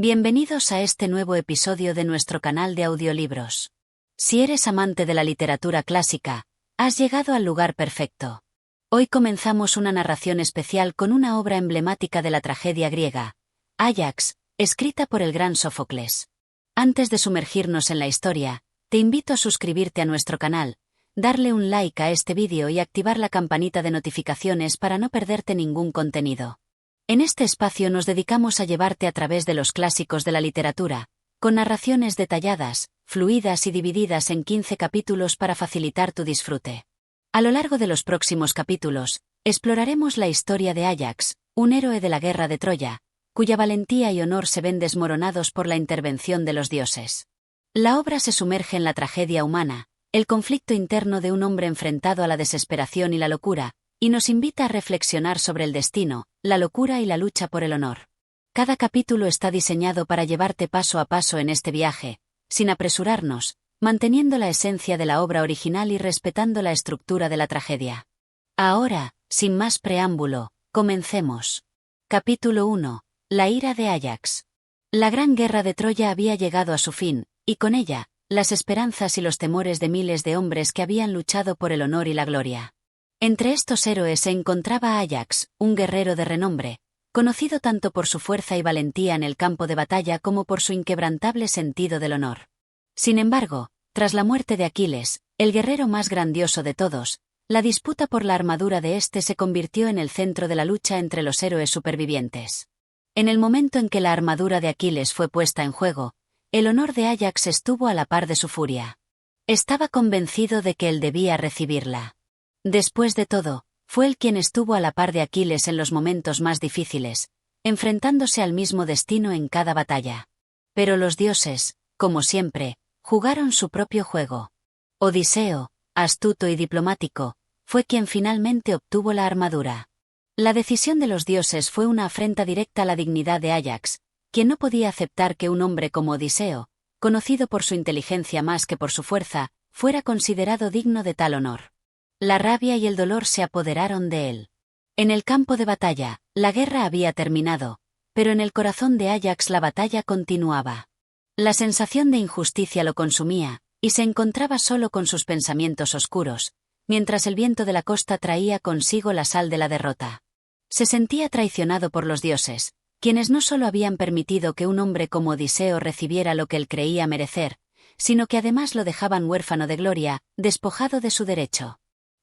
Bienvenidos a este nuevo episodio de nuestro canal de audiolibros. Si eres amante de la literatura clásica, has llegado al lugar perfecto. Hoy comenzamos una narración especial con una obra emblemática de la tragedia griega, Áyax, escrita por el gran Sófocles. Antes de sumergirnos en la historia, te invito a suscribirte a nuestro canal, darle un like a este vídeo y activar la campanita de notificaciones para no perderte ningún contenido. En este espacio nos dedicamos a llevarte a través de los clásicos de la literatura, con narraciones detalladas, fluidas y divididas en 15 capítulos para facilitar tu disfrute. A lo largo de los próximos capítulos, exploraremos la historia de Áyax, un héroe de la guerra de Troya, cuya valentía y honor se ven desmoronados por la intervención de los dioses. La obra se sumerge en la tragedia humana, el conflicto interno de un hombre enfrentado a la desesperación y la locura, y nos invita a reflexionar sobre el destino, la locura y la lucha por el honor. Cada capítulo está diseñado para llevarte paso a paso en este viaje, sin apresurarnos, manteniendo la esencia de la obra original y respetando la estructura de la tragedia. Ahora, sin más preámbulo, comencemos. Capítulo 1. La ira de Áyax. La gran guerra de Troya había llegado a su fin, y con ella, las esperanzas y los temores de miles de hombres que habían luchado por el honor y la gloria. Entre estos héroes se encontraba Áyax, un guerrero de renombre, conocido tanto por su fuerza y valentía en el campo de batalla como por su inquebrantable sentido del honor. Sin embargo, tras la muerte de Aquiles, el guerrero más grandioso de todos, la disputa por la armadura de éste se convirtió en el centro de la lucha entre los héroes supervivientes. En el momento en que la armadura de Aquiles fue puesta en juego, el honor de Áyax estuvo a la par de su furia. Estaba convencido de que él debía recibirla. Después de todo, fue él quien estuvo a la par de Aquiles en los momentos más difíciles, enfrentándose al mismo destino en cada batalla. Pero los dioses, como siempre, jugaron su propio juego. Odiseo, astuto y diplomático, fue quien finalmente obtuvo la armadura. La decisión de los dioses fue una afrenta directa a la dignidad de Áyax, quien no podía aceptar que un hombre como Odiseo, conocido por su inteligencia más que por su fuerza, fuera considerado digno de tal honor. La rabia y el dolor se apoderaron de él. En el campo de batalla, la guerra había terminado, pero en el corazón de Áyax la batalla continuaba. La sensación de injusticia lo consumía, y se encontraba solo con sus pensamientos oscuros, mientras el viento de la costa traía consigo la sal de la derrota. Se sentía traicionado por los dioses, quienes no solo habían permitido que un hombre como Odiseo recibiera lo que él creía merecer, sino que además lo dejaban huérfano de gloria, despojado de su derecho.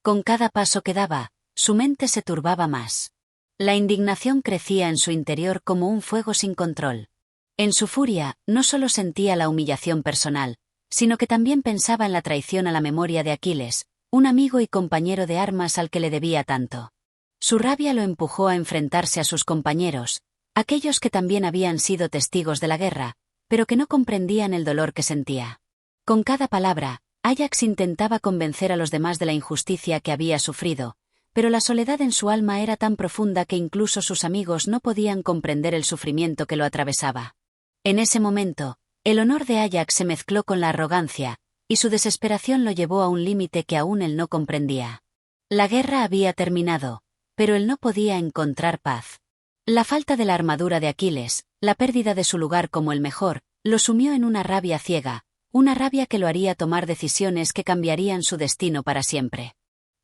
Con cada paso que daba, su mente se turbaba más. La indignación crecía en su interior como un fuego sin control. En su furia, no solo sentía la humillación personal, sino que también pensaba en la traición a la memoria de Aquiles, un amigo y compañero de armas al que le debía tanto. Su rabia lo empujó a enfrentarse a sus compañeros, aquellos que también habían sido testigos de la guerra, pero que no comprendían el dolor que sentía. Con cada palabra, Áyax intentaba convencer a los demás de la injusticia que había sufrido, pero la soledad en su alma era tan profunda que incluso sus amigos no podían comprender el sufrimiento que lo atravesaba. En ese momento, el honor de Áyax se mezcló con la arrogancia, y su desesperación lo llevó a un límite que aún él no comprendía. La guerra había terminado, pero él no podía encontrar paz. La falta de la armadura de Aquiles, la pérdida de su lugar como el mejor, lo sumió en una rabia ciega, una rabia que lo haría tomar decisiones que cambiarían su destino para siempre.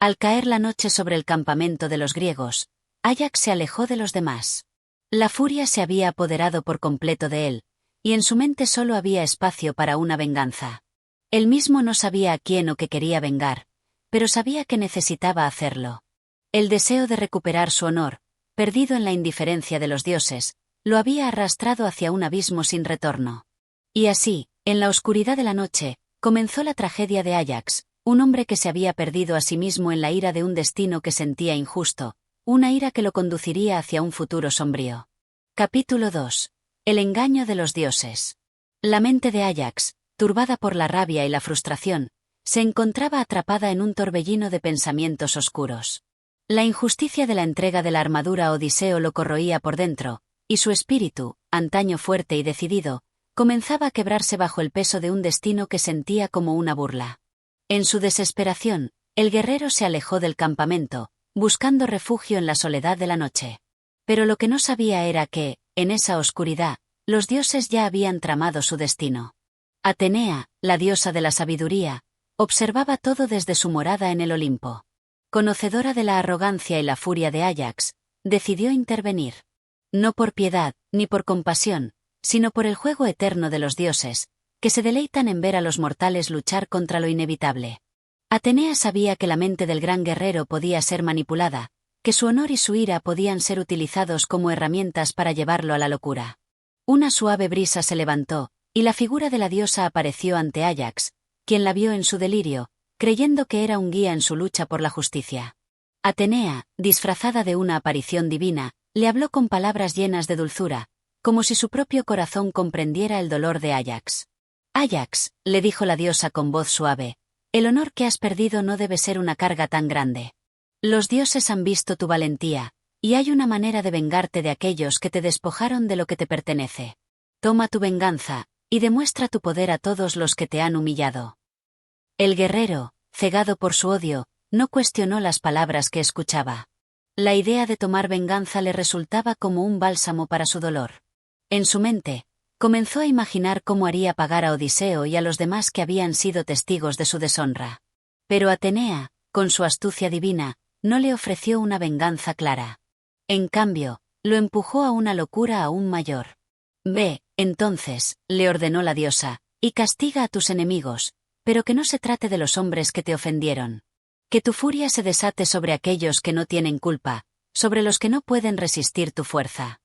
Al caer la noche sobre el campamento de los griegos, Áyax se alejó de los demás. La furia se había apoderado por completo de él, y en su mente solo había espacio para una venganza. Él mismo no sabía a quién o qué quería vengar, pero sabía que necesitaba hacerlo. El deseo de recuperar su honor, perdido en la indiferencia de los dioses, lo había arrastrado hacia un abismo sin retorno. Y así, en la oscuridad de la noche, comenzó la tragedia de Áyax, un hombre que se había perdido a sí mismo en la ira de un destino que sentía injusto, una ira que lo conduciría hacia un futuro sombrío. Capítulo 2. El engaño de los dioses. La mente de Áyax, turbada por la rabia y la frustración, se encontraba atrapada en un torbellino de pensamientos oscuros. La injusticia de la entrega de la armadura a Odiseo lo corroía por dentro, y su espíritu, antaño fuerte y decidido, comenzaba a quebrarse bajo el peso de un destino que sentía como una burla. En su desesperación, el guerrero se alejó del campamento, buscando refugio en la soledad de la noche. Pero lo que no sabía era que, en esa oscuridad, los dioses ya habían tramado su destino. Atenea, la diosa de la sabiduría, observaba todo desde su morada en el Olimpo. Conocedora de la arrogancia y la furia de Áyax, decidió intervenir. No por piedad, ni por compasión, sino por el juego eterno de los dioses, que se deleitan en ver a los mortales luchar contra lo inevitable. Atenea sabía que la mente del gran guerrero podía ser manipulada, que su honor y su ira podían ser utilizados como herramientas para llevarlo a la locura. Una suave brisa se levantó, y la figura de la diosa apareció ante Áyax, quien la vio en su delirio, creyendo que era un guía en su lucha por la justicia. Atenea, disfrazada de una aparición divina, le habló con palabras llenas de dulzura, como si su propio corazón comprendiera el dolor de Áyax. Áyax, le dijo la diosa con voz suave, el honor que has perdido no debe ser una carga tan grande. Los dioses han visto tu valentía, y hay una manera de vengarte de aquellos que te despojaron de lo que te pertenece. Toma tu venganza, y demuestra tu poder a todos los que te han humillado. El guerrero, cegado por su odio, no cuestionó las palabras que escuchaba. La idea de tomar venganza le resultaba como un bálsamo para su dolor. En su mente, comenzó a imaginar cómo haría pagar a Odiseo y a los demás que habían sido testigos de su deshonra. Pero Atenea, con su astucia divina, no le ofreció una venganza clara. En cambio, lo empujó a una locura aún mayor. Ve, entonces, le ordenó la diosa, y castiga a tus enemigos, pero que no se trate de los hombres que te ofendieron. Que tu furia se desate sobre aquellos que no tienen culpa, sobre los que no pueden resistir tu fuerza.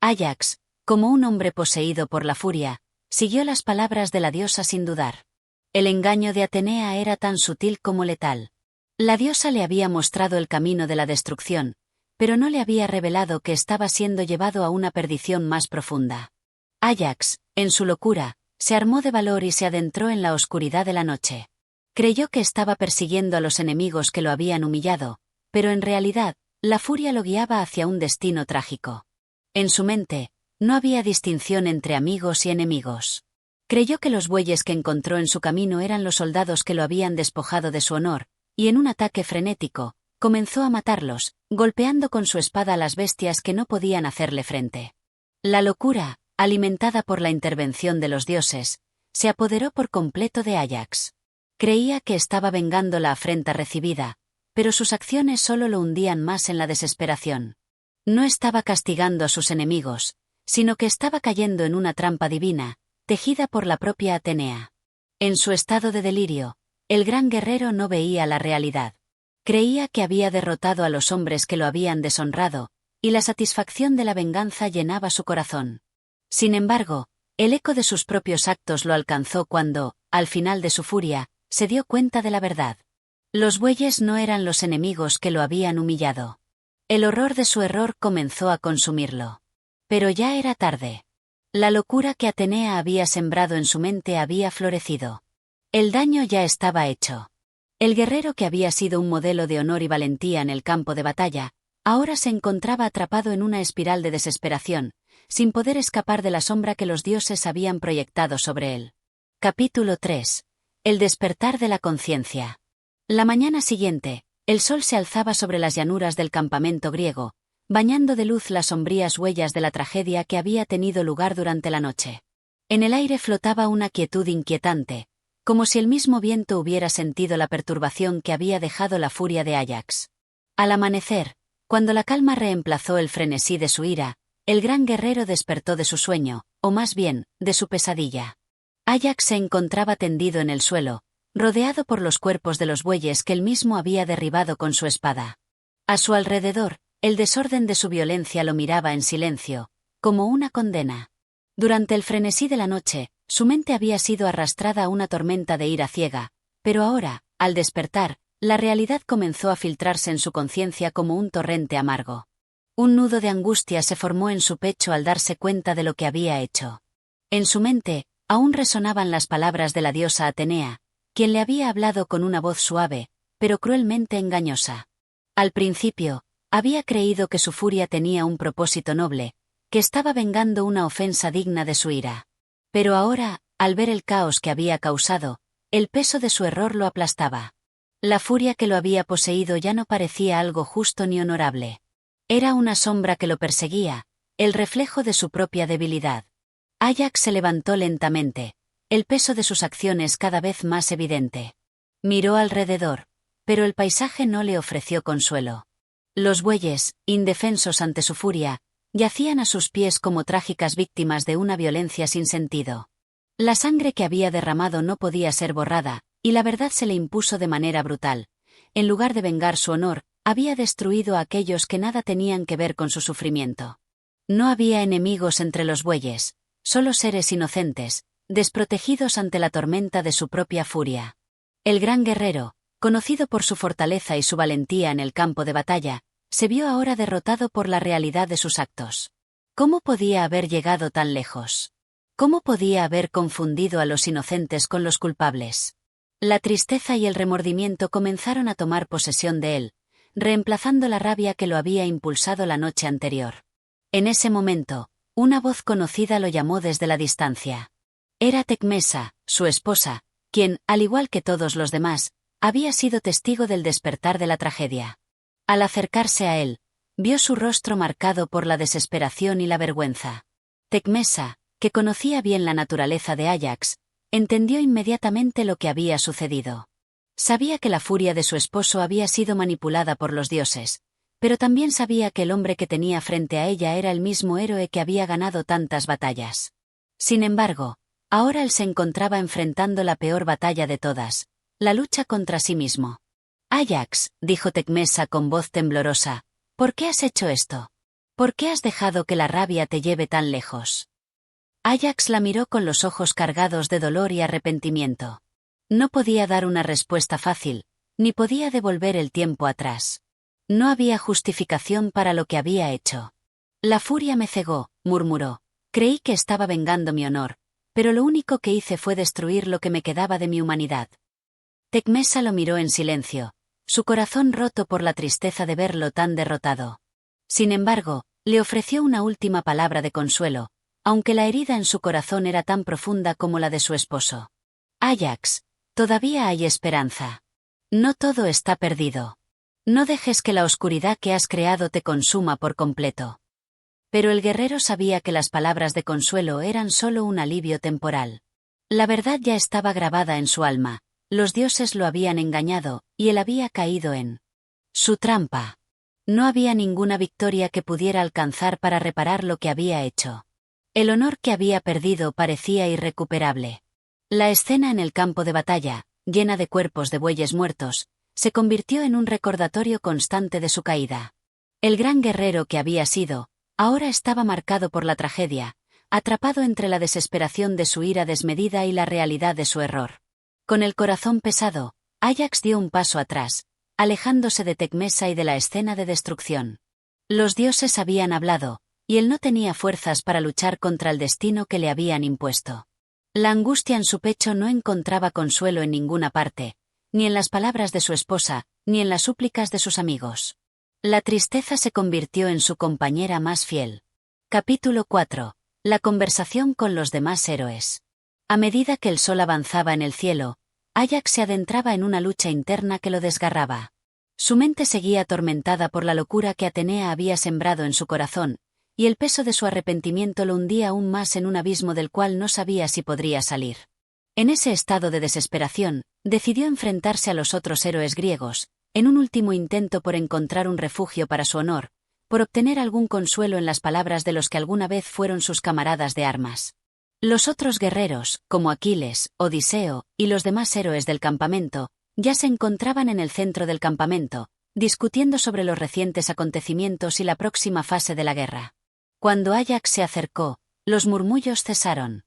Áyax, como un hombre poseído por la furia, siguió las palabras de la diosa sin dudar. El engaño de Atenea era tan sutil como letal. La diosa le había mostrado el camino de la destrucción, pero no le había revelado que estaba siendo llevado a una perdición más profunda. Áyax, en su locura, se armó de valor y se adentró en la oscuridad de la noche. Creyó que estaba persiguiendo a los enemigos que lo habían humillado, pero en realidad, la furia lo guiaba hacia un destino trágico. En su mente, no había distinción entre amigos y enemigos. Creyó que los bueyes que encontró en su camino eran los soldados que lo habían despojado de su honor, y en un ataque frenético, comenzó a matarlos, golpeando con su espada a las bestias que no podían hacerle frente. La locura, alimentada por la intervención de los dioses, se apoderó por completo de Áyax. Creía que estaba vengando la afrenta recibida, pero sus acciones solo lo hundían más en la desesperación. No estaba castigando a sus enemigos, sino que estaba cayendo en una trampa divina, tejida por la propia Atenea. En su estado de delirio, el gran guerrero no veía la realidad. Creía que había derrotado a los hombres que lo habían deshonrado, y la satisfacción de la venganza llenaba su corazón. Sin embargo, el eco de sus propios actos lo alcanzó cuando, al final de su furia, se dio cuenta de la verdad. Los bueyes no eran los enemigos que lo habían humillado. El horror de su error comenzó a consumirlo. Pero ya era tarde. La locura que Atenea había sembrado en su mente había florecido. El daño ya estaba hecho. El guerrero que había sido un modelo de honor y valentía en el campo de batalla, ahora se encontraba atrapado en una espiral de desesperación, sin poder escapar de la sombra que los dioses habían proyectado sobre él. Capítulo 3. El despertar de la conciencia. La mañana siguiente, el sol se alzaba sobre las llanuras del campamento griego, bañando de luz las sombrías huellas de la tragedia que había tenido lugar durante la noche. En el aire flotaba una quietud inquietante, como si el mismo viento hubiera sentido la perturbación que había dejado la furia de Áyax. Al amanecer, cuando la calma reemplazó el frenesí de su ira, el gran guerrero despertó de su sueño, o más bien, de su pesadilla. Áyax se encontraba tendido en el suelo, rodeado por los cuerpos de los bueyes que él mismo había derribado con su espada. A su alrededor, el desorden de su violencia lo miraba en silencio, como una condena. Durante el frenesí de la noche, su mente había sido arrastrada a una tormenta de ira ciega, pero ahora, al despertar, la realidad comenzó a filtrarse en su conciencia como un torrente amargo. Un nudo de angustia se formó en su pecho al darse cuenta de lo que había hecho. En su mente, aún resonaban las palabras de la diosa Atenea, quien le había hablado con una voz suave, pero cruelmente engañosa. Al principio, había creído que su furia tenía un propósito noble, que estaba vengando una ofensa digna de su ira. Pero ahora, al ver el caos que había causado, el peso de su error lo aplastaba. La furia que lo había poseído ya no parecía algo justo ni honorable. Era una sombra que lo perseguía, el reflejo de su propia debilidad. Ajax se levantó lentamente, el peso de sus acciones cada vez más evidente. Miró alrededor, pero el paisaje no le ofreció consuelo. Los bueyes, indefensos ante su furia, yacían a sus pies como trágicas víctimas de una violencia sin sentido. La sangre que había derramado no podía ser borrada, y la verdad se le impuso de manera brutal. En lugar de vengar su honor, había destruido a aquellos que nada tenían que ver con su sufrimiento. No había enemigos entre los bueyes, solo seres inocentes, desprotegidos ante la tormenta de su propia furia. El gran guerrero, conocido por su fortaleza y su valentía en el campo de batalla, se vio ahora derrotado por la realidad de sus actos. ¿Cómo podía haber llegado tan lejos? ¿Cómo podía haber confundido a los inocentes con los culpables? La tristeza y el remordimiento comenzaron a tomar posesión de él, reemplazando la rabia que lo había impulsado la noche anterior. En ese momento, una voz conocida lo llamó desde la distancia. Era Tecmesa, su esposa, quien, al igual que todos los demás, había sido testigo del despertar de la tragedia. Al acercarse a él, vio su rostro marcado por la desesperación y la vergüenza. Tecmesa, que conocía bien la naturaleza de Ajax, entendió inmediatamente lo que había sucedido. Sabía que la furia de su esposo había sido manipulada por los dioses, pero también sabía que el hombre que tenía frente a ella era el mismo héroe que había ganado tantas batallas. Sin embargo, ahora él se encontraba enfrentando la peor batalla de todas, la lucha contra sí mismo. Ajax, dijo Tecmesa con voz temblorosa, ¿por qué has hecho esto? ¿Por qué has dejado que la rabia te lleve tan lejos? Ajax la miró con los ojos cargados de dolor y arrepentimiento. No podía dar una respuesta fácil, ni podía devolver el tiempo atrás. No había justificación para lo que había hecho. La furia me cegó, murmuró. Creí que estaba vengando mi honor, pero lo único que hice fue destruir lo que me quedaba de mi humanidad. Tecmesa lo miró en silencio, su corazón roto por la tristeza de verlo tan derrotado. Sin embargo, le ofreció una última palabra de consuelo, aunque la herida en su corazón era tan profunda como la de su esposo. Ajax, todavía hay esperanza. No todo está perdido. No dejes que la oscuridad que has creado te consuma por completo. Pero el guerrero sabía que las palabras de consuelo eran solo un alivio temporal. La verdad ya estaba grabada en su alma, los dioses lo habían engañado, y él había caído en su trampa. No había ninguna victoria que pudiera alcanzar para reparar lo que había hecho. El honor que había perdido parecía irrecuperable. La escena en el campo de batalla, llena de cuerpos de bueyes muertos, se convirtió en un recordatorio constante de su caída. El gran guerrero que había sido, ahora estaba marcado por la tragedia, atrapado entre la desesperación de su ira desmedida y la realidad de su error. Con el corazón pesado, Ajax dio un paso atrás, alejándose de Tecmesa y de la escena de destrucción. Los dioses habían hablado, y él no tenía fuerzas para luchar contra el destino que le habían impuesto. La angustia en su pecho no encontraba consuelo en ninguna parte, ni en las palabras de su esposa, ni en las súplicas de sus amigos. La tristeza se convirtió en su compañera más fiel. Capítulo 4. La conversación con los demás héroes. A medida que el sol avanzaba en el cielo, Ajax se adentraba en una lucha interna que lo desgarraba. Su mente seguía atormentada por la locura que Atenea había sembrado en su corazón, y el peso de su arrepentimiento lo hundía aún más en un abismo del cual no sabía si podría salir. En ese estado de desesperación, decidió enfrentarse a los otros héroes griegos, en un último intento por encontrar un refugio para su honor, por obtener algún consuelo en las palabras de los que alguna vez fueron sus camaradas de armas. Los otros guerreros, como Aquiles, Odiseo, y los demás héroes del campamento, ya se encontraban en el centro del campamento, discutiendo sobre los recientes acontecimientos y la próxima fase de la guerra. Cuando Ajax se acercó, los murmullos cesaron.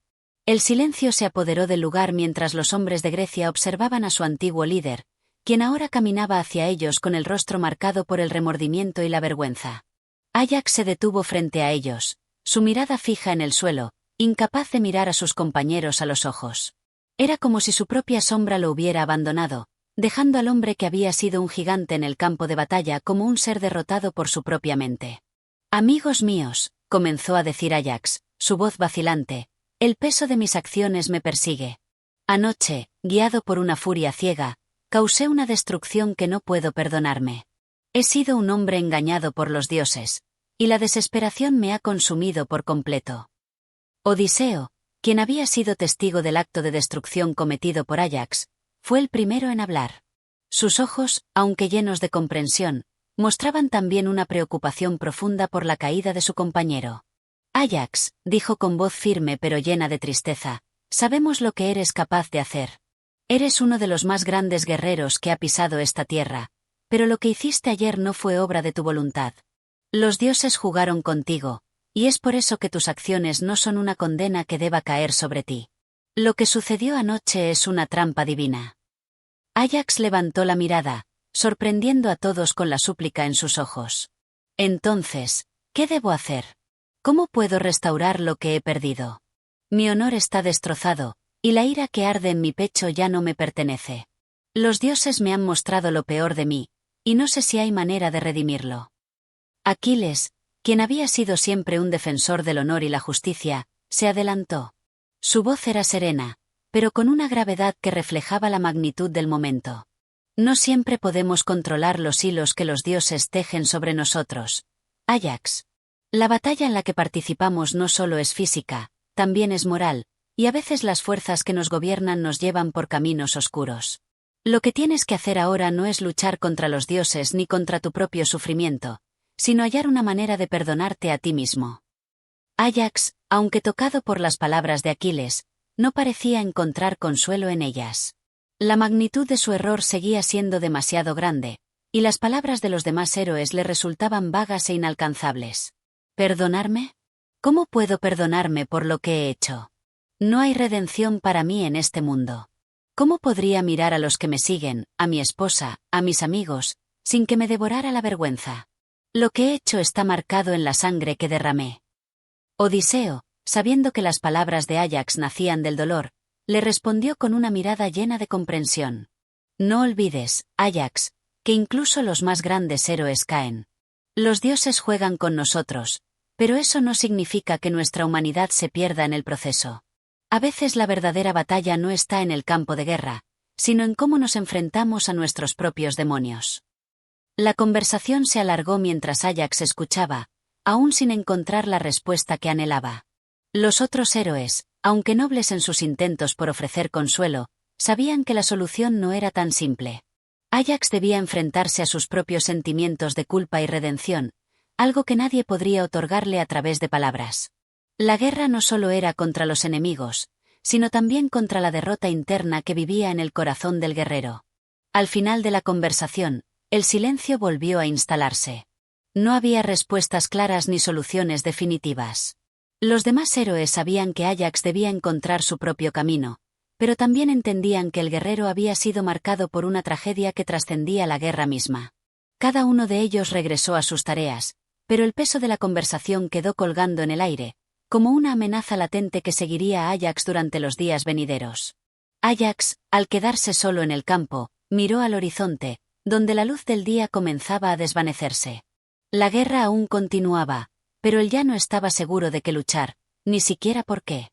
El silencio se apoderó del lugar mientras los hombres de Grecia observaban a su antiguo líder, quien ahora caminaba hacia ellos con el rostro marcado por el remordimiento y la vergüenza. Ajax se detuvo frente a ellos, su mirada fija en el suelo, incapaz de mirar a sus compañeros a los ojos. Era como si su propia sombra lo hubiera abandonado, dejando al hombre que había sido un gigante en el campo de batalla como un ser derrotado por su propia mente. «Amigos míos», comenzó a decir Ajax, su voz vacilante, «el peso de mis acciones me persigue. Anoche, guiado por una furia ciega, causé una destrucción que no puedo perdonarme. He sido un hombre engañado por los dioses, y la desesperación me ha consumido por completo. Odiseo, quien había sido testigo del acto de destrucción cometido por Áyax, fue el primero en hablar. Sus ojos, aunque llenos de comprensión, mostraban también una preocupación profunda por la caída de su compañero. Áyax, dijo con voz firme pero llena de tristeza, sabemos lo que eres capaz de hacer. Eres uno de los más grandes guerreros que ha pisado esta tierra, pero lo que hiciste ayer no fue obra de tu voluntad. Los dioses jugaron contigo, y es por eso que tus acciones no son una condena que deba caer sobre ti. Lo que sucedió anoche es una trampa divina. Áyax levantó la mirada, sorprendiendo a todos con la súplica en sus ojos. Entonces, ¿qué debo hacer? ¿Cómo puedo restaurar lo que he perdido? Mi honor está destrozado, y la ira que arde en mi pecho ya no me pertenece. Los dioses me han mostrado lo peor de mí, y no sé si hay manera de redimirlo. Aquiles, quien había sido siempre un defensor del honor y la justicia, se adelantó. Su voz era serena, pero con una gravedad que reflejaba la magnitud del momento. No siempre podemos controlar los hilos que los dioses tejen sobre nosotros. Áyax. La batalla en la que participamos no solo es física, también es moral, y a veces las fuerzas que nos gobiernan nos llevan por caminos oscuros. Lo que tienes que hacer ahora no es luchar contra los dioses ni contra tu propio sufrimiento, sino hallar una manera de perdonarte a ti mismo. Áyax, aunque tocado por las palabras de Aquiles, no parecía encontrar consuelo en ellas. La magnitud de su error seguía siendo demasiado grande, y las palabras de los demás héroes le resultaban vagas e inalcanzables. ¿Perdonarme? ¿Cómo puedo perdonarme por lo que he hecho? No hay redención para mí en este mundo. ¿Cómo podría mirar a los que me siguen, a mi esposa, a mis amigos, sin que me devorara la vergüenza? Lo que he hecho está marcado en la sangre que derramé. Odiseo, sabiendo que las palabras de Áyax nacían del dolor, le respondió con una mirada llena de comprensión. No olvides, Áyax, que incluso los más grandes héroes caen. Los dioses juegan con nosotros, pero eso no significa que nuestra humanidad se pierda en el proceso. A veces la verdadera batalla no está en el campo de guerra, sino en cómo nos enfrentamos a nuestros propios demonios. La conversación se alargó mientras Áyax escuchaba, aún sin encontrar la respuesta que anhelaba. Los otros héroes, aunque nobles en sus intentos por ofrecer consuelo, sabían que la solución no era tan simple. Áyax debía enfrentarse a sus propios sentimientos de culpa y redención, algo que nadie podría otorgarle a través de palabras. La guerra no solo era contra los enemigos, sino también contra la derrota interna que vivía en el corazón del guerrero. Al final de la conversación, el silencio volvió a instalarse. No había respuestas claras ni soluciones definitivas. Los demás héroes sabían que Áyax debía encontrar su propio camino, pero también entendían que el guerrero había sido marcado por una tragedia que trascendía la guerra misma. Cada uno de ellos regresó a sus tareas, pero el peso de la conversación quedó colgando en el aire, como una amenaza latente que seguiría a Áyax durante los días venideros. Áyax, al quedarse solo en el campo, miró al horizonte, donde la luz del día comenzaba a desvanecerse. La guerra aún continuaba, pero él ya no estaba seguro de qué luchar, ni siquiera por qué.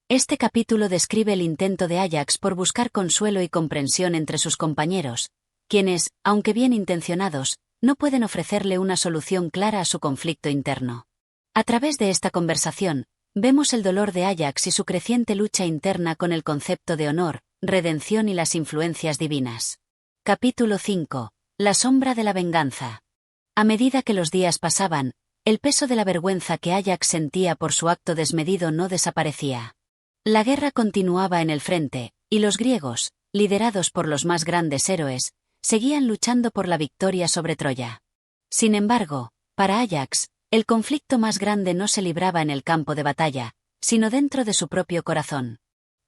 Este capítulo describe el intento de Áyax por buscar consuelo y comprensión entre sus compañeros, quienes, aunque bien intencionados, no pueden ofrecerle una solución clara a su conflicto interno. A través de esta conversación, vemos el dolor de Áyax y su creciente lucha interna con el concepto de honor, redención y las influencias divinas. Capítulo 5. La sombra de la venganza. A medida que los días pasaban, el peso de la vergüenza que Áyax sentía por su acto desmedido no desaparecía. La guerra continuaba en el frente, y los griegos, liderados por los más grandes héroes, seguían luchando por la victoria sobre Troya. Sin embargo, para Áyax, el conflicto más grande no se libraba en el campo de batalla, sino dentro de su propio corazón.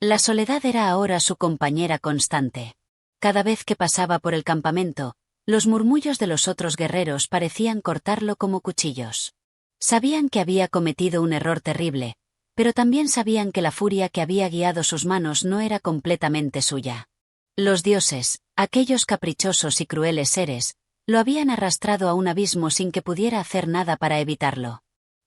La soledad era ahora su compañera constante. Cada vez que pasaba por el campamento, los murmullos de los otros guerreros parecían cortarlo como cuchillos. Sabían que había cometido un error terrible, pero también sabían que la furia que había guiado sus manos no era completamente suya. Los dioses, aquellos caprichosos y crueles seres, lo habían arrastrado a un abismo sin que pudiera hacer nada para evitarlo.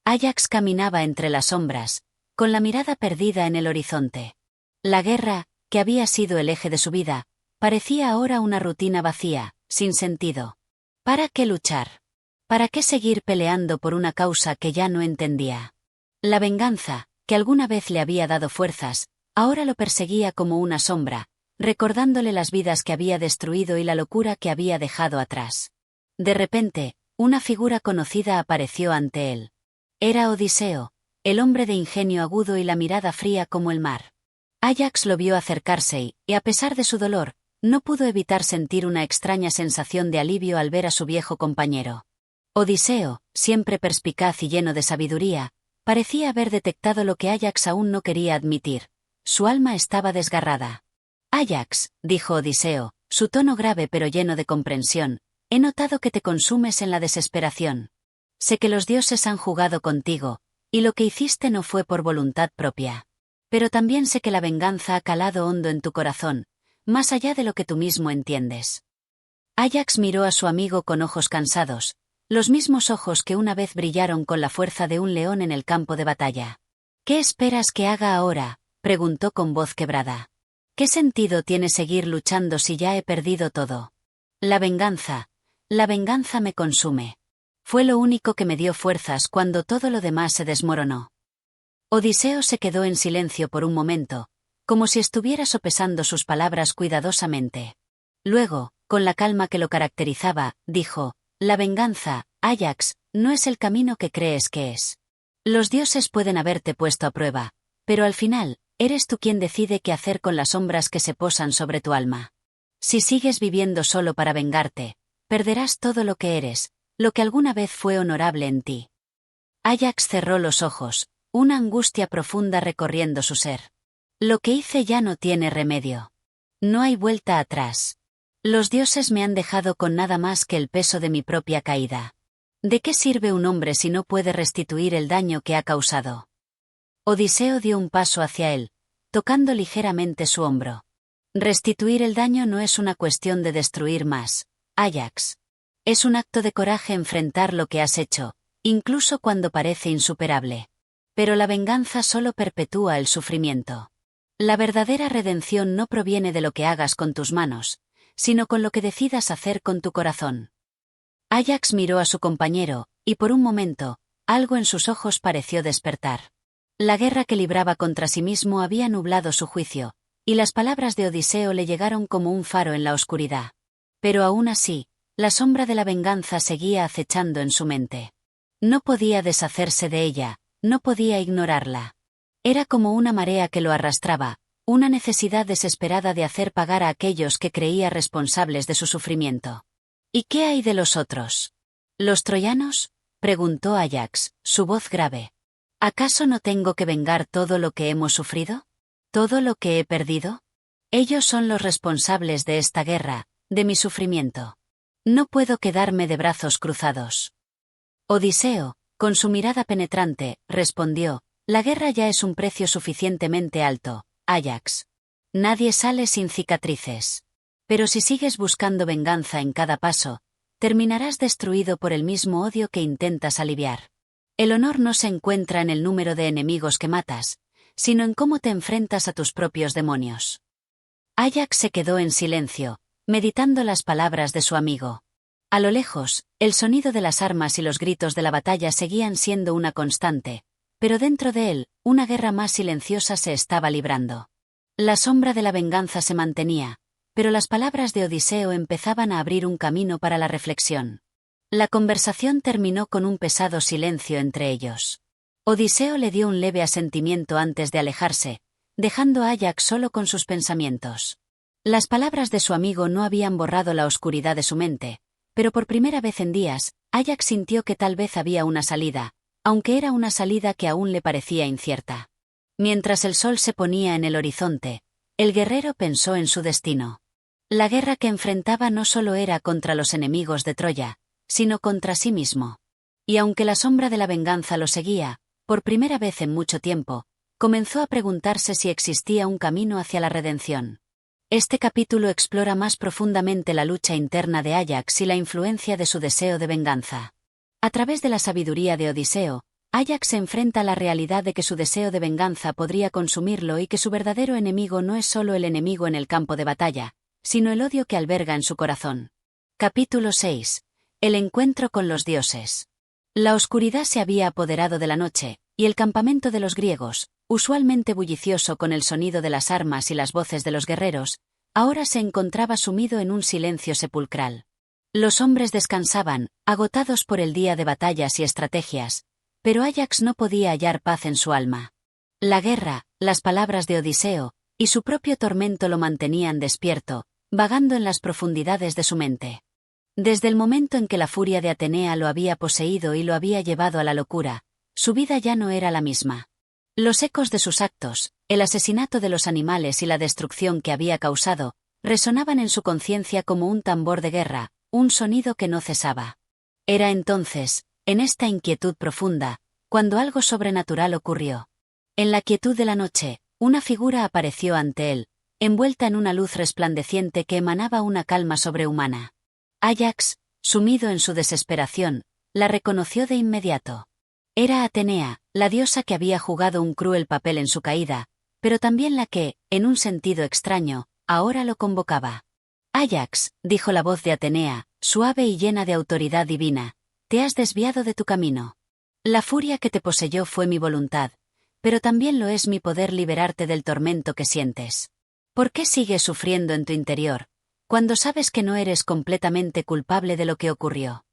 Áyax caminaba entre las sombras, con la mirada perdida en el horizonte. La guerra, que había sido el eje de su vida, parecía ahora una rutina vacía, sin sentido. ¿Para qué luchar? ¿Para qué seguir peleando por una causa que ya no entendía? La venganza, que alguna vez le había dado fuerzas, ahora lo perseguía como una sombra, recordándole las vidas que había destruido y la locura que había dejado atrás. De repente, una figura conocida apareció ante él. Era Odiseo, el hombre de ingenio agudo y la mirada fría como el mar. Áyax lo vio acercarse y, a pesar de su dolor, no pudo evitar sentir una extraña sensación de alivio al ver a su viejo compañero. Odiseo, siempre perspicaz y lleno de sabiduría, parecía haber detectado lo que Áyax aún no quería admitir. Su alma estaba desgarrada. «Áyax», dijo Odiseo, su tono grave pero lleno de comprensión, «he notado que te consumes en la desesperación. Sé que los dioses han jugado contigo, y lo que hiciste no fue por voluntad propia. Pero también sé que la venganza ha calado hondo en tu corazón, más allá de lo que tú mismo entiendes». Áyax miró a su amigo con ojos cansados, los mismos ojos que una vez brillaron con la fuerza de un león en el campo de batalla. «¿Qué esperas que haga ahora?», preguntó con voz quebrada. «¿Qué sentido tiene seguir luchando si ya he perdido todo? La venganza me consume. Fue lo único que me dio fuerzas cuando todo lo demás se desmoronó». Odiseo se quedó en silencio por un momento, como si estuviera sopesando sus palabras cuidadosamente. Luego, con la calma que lo caracterizaba, dijo: «La venganza, Áyax, no es el camino que crees que es. Los dioses pueden haberte puesto a prueba, pero al final, eres tú quien decide qué hacer con las sombras que se posan sobre tu alma. Si sigues viviendo solo para vengarte, perderás todo lo que eres, lo que alguna vez fue honorable en ti». Áyax cerró los ojos, una angustia profunda recorriendo su ser. «Lo que hice ya no tiene remedio. No hay vuelta atrás. Los dioses me han dejado con nada más que el peso de mi propia caída. ¿De qué sirve un hombre si no puede restituir el daño que ha causado?». Odiseo dio un paso hacia él, tocando ligeramente su hombro. «Restituir el daño no es una cuestión de destruir más, Áyax. Es un acto de coraje enfrentar lo que has hecho, incluso cuando parece insuperable. Pero la venganza solo perpetúa el sufrimiento. La verdadera redención no proviene de lo que hagas con tus manos, sino con lo que decidas hacer con tu corazón». Áyax miró a su compañero, y por un momento, algo en sus ojos pareció despertar. La guerra que libraba contra sí mismo había nublado su juicio, y las palabras de Odiseo le llegaron como un faro en la oscuridad. Pero aún así, la sombra de la venganza seguía acechando en su mente. No podía deshacerse de ella, no podía ignorarla. Era como una marea que lo arrastraba, una necesidad desesperada de hacer pagar a aquellos que creía responsables de su sufrimiento. «¿Y qué hay de los otros? ¿Los troyanos?», preguntó Áyax, su voz grave. «¿Acaso no tengo que vengar todo lo que hemos sufrido? ¿Todo lo que he perdido? Ellos son los responsables de esta guerra, de mi sufrimiento. No puedo quedarme de brazos cruzados». Odiseo, con su mirada penetrante, respondió: «La guerra ya es un precio suficientemente alto, Áyax. Nadie sale sin cicatrices. Pero si sigues buscando venganza en cada paso, terminarás destruido por el mismo odio que intentas aliviar. El honor no se encuentra en el número de enemigos que matas, sino en cómo te enfrentas a tus propios demonios». Áyax se quedó en silencio, meditando las palabras de su amigo. A lo lejos, el sonido de las armas y los gritos de la batalla seguían siendo una constante, pero dentro de él, una guerra más silenciosa se estaba librando. La sombra de la venganza se mantenía, pero las palabras de Odiseo empezaban a abrir un camino para la reflexión. La conversación terminó con un pesado silencio entre ellos. Odiseo le dio un leve asentimiento antes de alejarse, dejando a Áyax solo con sus pensamientos. Las palabras de su amigo no habían borrado la oscuridad de su mente, pero por primera vez en días, Áyax sintió que tal vez había una salida, aunque era una salida que aún le parecía incierta. Mientras el sol se ponía en el horizonte, el guerrero pensó en su destino. La guerra que enfrentaba no solo era contra los enemigos de Troya, sino contra sí mismo. Y aunque la sombra de la venganza lo seguía, por primera vez en mucho tiempo, comenzó a preguntarse si existía un camino hacia la redención. Este capítulo explora más profundamente la lucha interna de Áyax y la influencia de su deseo de venganza. A través de la sabiduría de Odiseo, Áyax se enfrenta a la realidad de que su deseo de venganza podría consumirlo y que su verdadero enemigo no es solo el enemigo en el campo de batalla, sino el odio que alberga en su corazón. Capítulo 6. El encuentro con los dioses. La oscuridad se había apoderado de la noche, y el campamento de los griegos, usualmente bullicioso con el sonido de las armas y las voces de los guerreros, ahora se encontraba sumido en un silencio sepulcral. Los hombres descansaban, agotados por el día de batallas y estrategias, pero Áyax no podía hallar paz en su alma. La guerra, las palabras de Odiseo, y su propio tormento lo mantenían despierto, vagando en las profundidades de su mente. Desde el momento en que la furia de Atenea lo había poseído y lo había llevado a la locura, su vida ya no era la misma. Los ecos de sus actos, el asesinato de los animales y la destrucción que había causado, resonaban en su conciencia como un tambor de guerra, un sonido que no cesaba. Era entonces, en esta inquietud profunda, cuando algo sobrenatural ocurrió. En la quietud de la noche, una figura apareció ante él, envuelta en una luz resplandeciente que emanaba una calma sobrehumana. Áyax, sumido en su desesperación, la reconoció de inmediato. Era Atenea, la diosa que había jugado un cruel papel en su caída, pero también la que, en un sentido extraño, ahora lo convocaba. Áyax, dijo la voz de Atenea, suave y llena de autoridad divina, te has desviado de tu camino. La furia que te poseyó fue mi voluntad, pero también lo es mi poder liberarte del tormento que sientes. ¿Por qué sigues sufriendo en tu interior, cuando sabes que no eres completamente culpable de lo que ocurrió?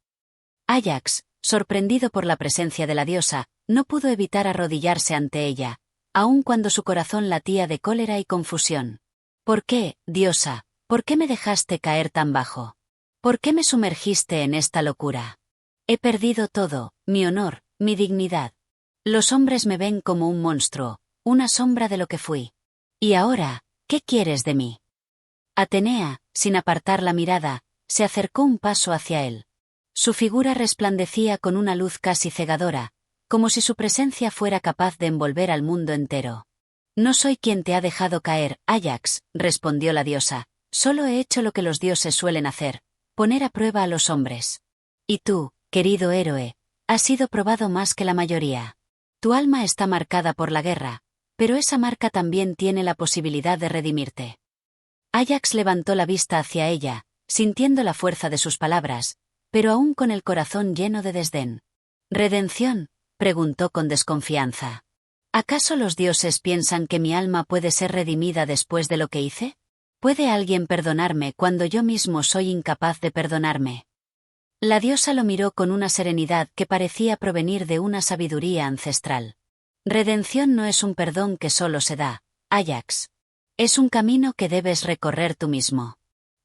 Áyax, sorprendido por la presencia de la diosa, no pudo evitar arrodillarse ante ella, aun cuando su corazón latía de cólera y confusión. ¿Por qué, diosa? ¿Por qué me dejaste caer tan bajo? ¿Por qué me sumergiste en esta locura? He perdido todo, mi honor, mi dignidad. Los hombres me ven como un monstruo, una sombra de lo que fui. Y ahora, ¿qué quieres de mí? Atenea, sin apartar la mirada, se acercó un paso hacia él. Su figura resplandecía con una luz casi cegadora, como si su presencia fuera capaz de envolver al mundo entero. No soy quien te ha dejado caer, Áyax, respondió la diosa, solo he hecho lo que los dioses suelen hacer, poner a prueba a los hombres. Y tú, querido héroe, has sido probado más que la mayoría. Tu alma está marcada por la guerra, pero esa marca también tiene la posibilidad de redimirte. Áyax levantó la vista hacia ella, sintiendo la fuerza de sus palabras, pero aún con el corazón lleno de desdén. ¿Redención?, preguntó con desconfianza. ¿Acaso los dioses piensan que mi alma puede ser redimida después de lo que hice? ¿Puede alguien perdonarme cuando yo mismo soy incapaz de perdonarme? La diosa lo miró con una serenidad que parecía provenir de una sabiduría ancestral. Redención no es un perdón que solo se da, Áyax. Es un camino que debes recorrer tú mismo.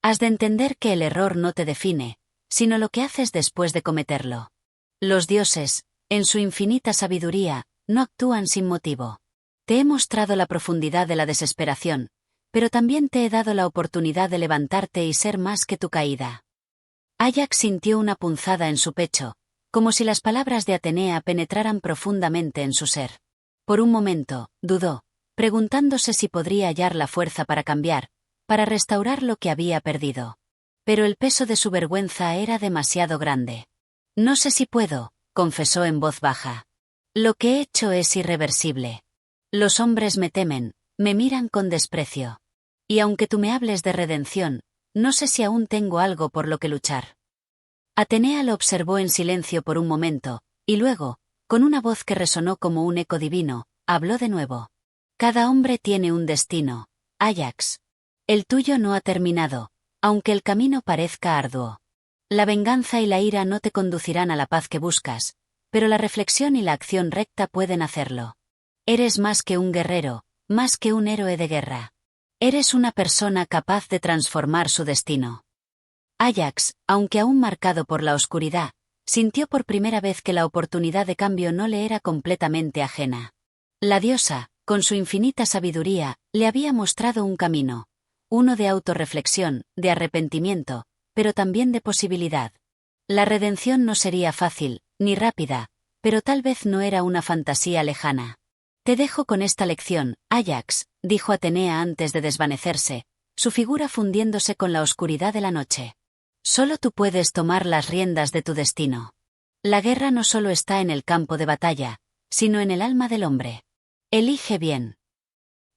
Has de entender que el error no te define, sino lo que haces después de cometerlo. Los dioses, en su infinita sabiduría, no actúan sin motivo. Te he mostrado la profundidad de la desesperación, pero también te he dado la oportunidad de levantarte y ser más que tu caída. Áyax sintió una punzada en su pecho, como si las palabras de Atenea penetraran profundamente en su ser. Por un momento, dudó, preguntándose si podría hallar la fuerza para cambiar, para restaurar lo que había perdido. Pero el peso de su vergüenza era demasiado grande. No sé si puedo, confesó en voz baja. Lo que he hecho es irreversible. Los hombres me temen, me miran con desprecio. Y aunque tú me hables de redención, no sé si aún tengo algo por lo que luchar. Atenea lo observó en silencio por un momento, y luego, con una voz que resonó como un eco divino, habló de nuevo. Cada hombre tiene un destino, Áyax. El tuyo no ha terminado, aunque el camino parezca arduo. La venganza y la ira no te conducirán a la paz que buscas, pero la reflexión y la acción recta pueden hacerlo. Eres más que un guerrero, más que un héroe de guerra. Eres una persona capaz de transformar su destino. Áyax, aunque aún marcado por la oscuridad, sintió por primera vez que la oportunidad de cambio no le era completamente ajena. La diosa, con su infinita sabiduría, le había mostrado un camino, uno de autorreflexión, de arrepentimiento, pero también de posibilidad. La redención no sería fácil, ni rápida, pero tal vez no era una fantasía lejana. Te dejo con esta lección, Áyax, dijo Atenea antes de desvanecerse, su figura fundiéndose con la oscuridad de la noche. Solo tú puedes tomar las riendas de tu destino. La guerra no solo está en el campo de batalla, sino en el alma del hombre. Elige bien.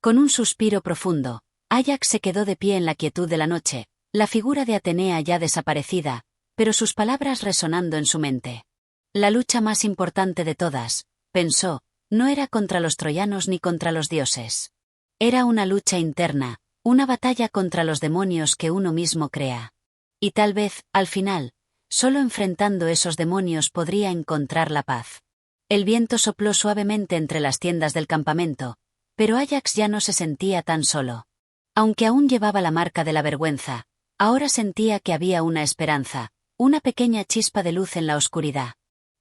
Con un suspiro profundo, Áyax se quedó de pie en la quietud de la noche, la figura de Atenea ya desaparecida, pero sus palabras resonando en su mente. La lucha más importante de todas, pensó, no era contra los troyanos ni contra los dioses. Era una lucha interna, una batalla contra los demonios que uno mismo crea. Y tal vez, al final, solo enfrentando esos demonios podría encontrar la paz. El viento sopló suavemente entre las tiendas del campamento, pero Ajax ya no se sentía tan solo. Aunque aún llevaba la marca de la vergüenza, ahora sentía que había una esperanza, una pequeña chispa de luz en la oscuridad.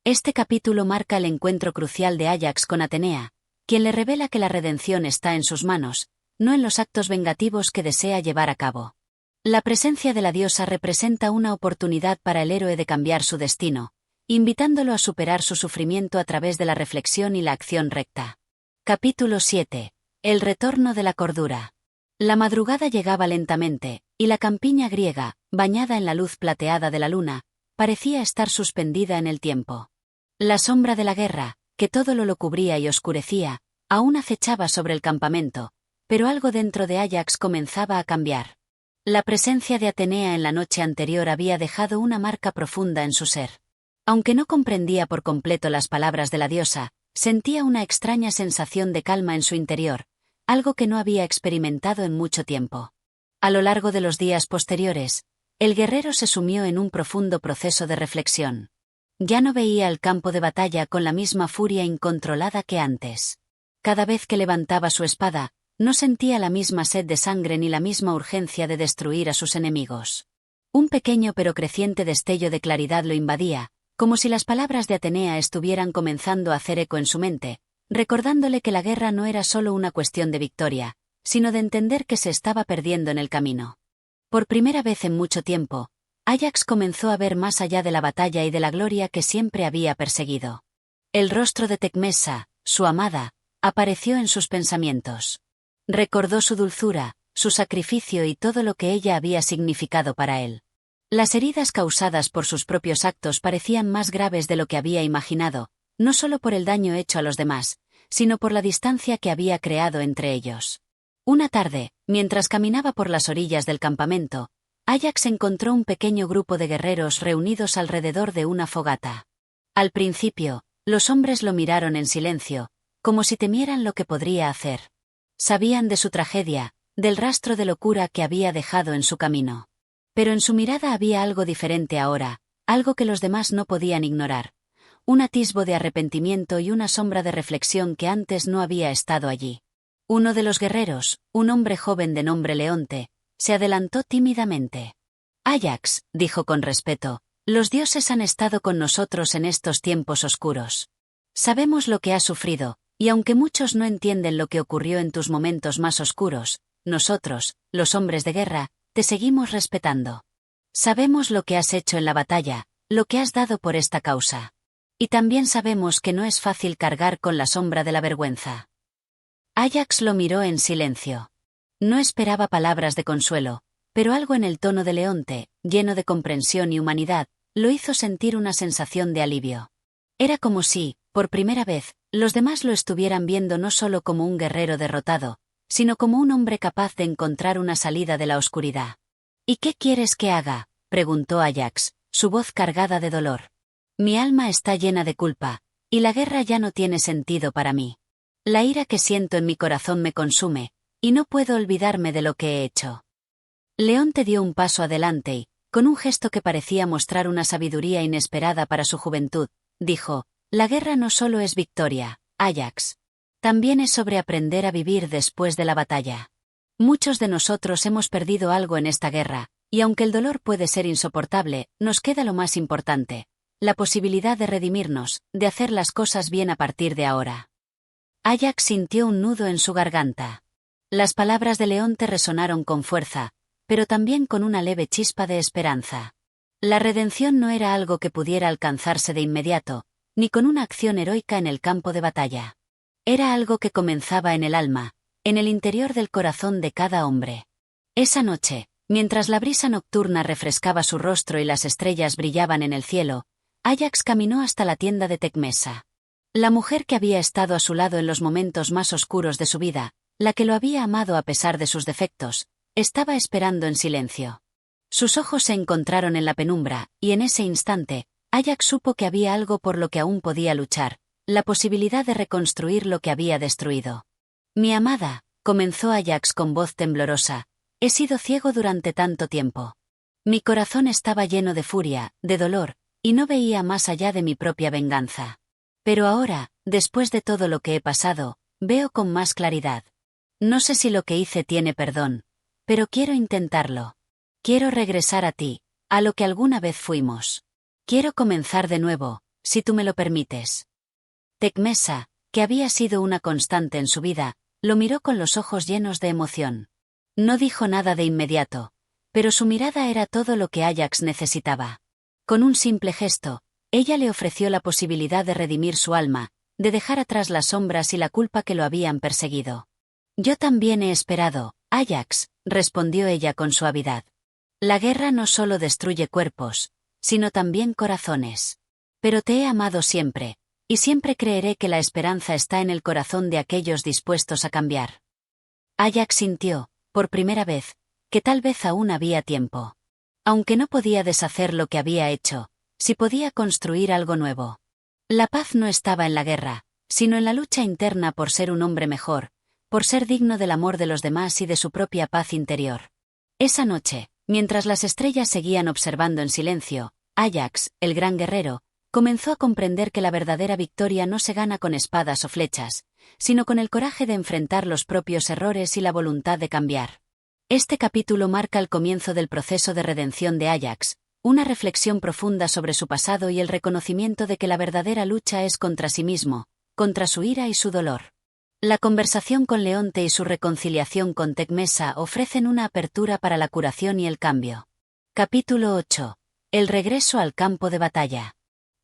Este capítulo marca el encuentro crucial de Ajax con Atenea, quien le revela que la redención está en sus manos, no en los actos vengativos que desea llevar a cabo. La presencia de la diosa representa una oportunidad para el héroe de cambiar su destino, invitándolo a superar su sufrimiento a través de la reflexión y la acción recta. Capítulo 7. El retorno de la cordura. La madrugada llegaba lentamente, y la campiña griega, bañada en la luz plateada de la luna, parecía estar suspendida en el tiempo. La sombra de la guerra, que todo lo cubría y oscurecía, aún acechaba sobre el campamento, pero algo dentro de Ajax comenzaba a cambiar. La presencia de Atenea en la noche anterior había dejado una marca profunda en su ser. Aunque no comprendía por completo las palabras de la diosa, sentía una extraña sensación de calma en su interior, algo que no había experimentado en mucho tiempo. A lo largo de los días posteriores, el guerrero se sumió en un profundo proceso de reflexión. Ya no veía el campo de batalla con la misma furia incontrolada que antes. Cada vez que levantaba su espada, no sentía la misma sed de sangre ni la misma urgencia de destruir a sus enemigos. Un pequeño pero creciente destello de claridad lo invadía, como si las palabras de Atenea estuvieran comenzando a hacer eco en su mente, recordándole que la guerra no era solo una cuestión de victoria, sino de entender que se estaba perdiendo en el camino. Por primera vez en mucho tiempo, Ajax comenzó a ver más allá de la batalla y de la gloria que siempre había perseguido. El rostro de Tecmesa, su amada, apareció en sus pensamientos. Recordó su dulzura, su sacrificio y todo lo que ella había significado para él. Las heridas causadas por sus propios actos parecían más graves de lo que había imaginado, no solo por el daño hecho a los demás, sino por la distancia que había creado entre ellos. Una tarde, mientras caminaba por las orillas del campamento, Ajax encontró un pequeño grupo de guerreros reunidos alrededor de una fogata. Al principio, los hombres lo miraron en silencio, como si temieran lo que podría hacer. Sabían de su tragedia, del rastro de locura que había dejado en su camino. Pero en su mirada había algo diferente ahora, algo que los demás no podían ignorar. Un atisbo de arrepentimiento y una sombra de reflexión que antes no había estado allí. Uno de los guerreros, un hombre joven de nombre Leonte, se adelantó tímidamente. «Ajax», dijo con respeto, «los dioses han estado con nosotros en estos tiempos oscuros. Sabemos lo que has sufrido, y aunque muchos no entienden lo que ocurrió en tus momentos más oscuros, nosotros, los hombres de guerra, te seguimos respetando. Sabemos lo que has hecho en la batalla, lo que has dado por esta causa. Y también sabemos que no es fácil cargar con la sombra de la vergüenza». Ajax lo miró en silencio. No esperaba palabras de consuelo, pero algo en el tono de Leonte, lleno de comprensión y humanidad, lo hizo sentir una sensación de alivio. Era como si, por primera vez, los demás lo estuvieran viendo no solo como un guerrero derrotado, sino como un hombre capaz de encontrar una salida de la oscuridad. «¿Y qué quieres que haga?», preguntó Ajax, su voz cargada de dolor. «Mi alma está llena de culpa, y la guerra ya no tiene sentido para mí. La ira que siento en mi corazón me consume, y no puedo olvidarme de lo que he hecho». Leonte dio un paso adelante y, con un gesto que parecía mostrar una sabiduría inesperada para su juventud, dijo: «La guerra no solo es victoria, Ajax. También es sobre aprender a vivir después de la batalla. Muchos de nosotros hemos perdido algo en esta guerra, y aunque el dolor puede ser insoportable, nos queda lo más importante: la posibilidad de redimirnos, de hacer las cosas bien a partir de ahora». Ajax sintió un nudo en su garganta. Las palabras de Leonte resonaron con fuerza, pero también con una leve chispa de esperanza. La redención no era algo que pudiera alcanzarse de inmediato, ni con una acción heroica en el campo de batalla. Era algo que comenzaba en el alma, en el interior del corazón de cada hombre. Esa noche, mientras la brisa nocturna refrescaba su rostro y las estrellas brillaban en el cielo, Ajax caminó hasta la tienda de Tecmesa. La mujer que había estado a su lado en los momentos más oscuros de su vida, la que lo había amado a pesar de sus defectos, estaba esperando en silencio. Sus ojos se encontraron en la penumbra, y en ese instante, Ajax supo que había algo por lo que aún podía luchar, la posibilidad de reconstruir lo que había destruido. Mi amada, comenzó Ajax con voz temblorosa, he sido ciego durante tanto tiempo. Mi corazón estaba lleno de furia, de dolor, y no veía más allá de mi propia venganza. Pero ahora, después de todo lo que he pasado, veo con más claridad. No sé si lo que hice tiene perdón, pero quiero intentarlo. Quiero regresar a ti, a lo que alguna vez fuimos. Quiero comenzar de nuevo, si tú me lo permites. Tecmessa, que había sido una constante en su vida, lo miró con los ojos llenos de emoción. No dijo nada de inmediato, pero su mirada era todo lo que Ajax necesitaba. Con un simple gesto, ella le ofreció la posibilidad de redimir su alma, de dejar atrás las sombras y la culpa que lo habían perseguido. Yo también he esperado, Ajax, respondió ella con suavidad. La guerra no solo destruye cuerpos, sino también corazones. Pero te he amado siempre, y siempre creeré que la esperanza está en el corazón de aquellos dispuestos a cambiar. Ajax sintió, por primera vez, que tal vez aún había tiempo. Aunque no podía deshacer lo que había hecho, sí podía construir algo nuevo. La paz no estaba en la guerra, sino en la lucha interna por ser un hombre mejor, por ser digno del amor de los demás y de su propia paz interior. Esa noche, mientras las estrellas seguían observando en silencio, Ajax, el gran guerrero, comenzó a comprender que la verdadera victoria no se gana con espadas o flechas, sino con el coraje de enfrentar los propios errores y la voluntad de cambiar. Este capítulo marca el comienzo del proceso de redención de Ajax, una reflexión profunda sobre su pasado y el reconocimiento de que la verdadera lucha es contra sí mismo, contra su ira y su dolor. La conversación con Leonte y su reconciliación con Tecmessa ofrecen una apertura para la curación y el cambio. Capítulo 8. El regreso al campo de batalla.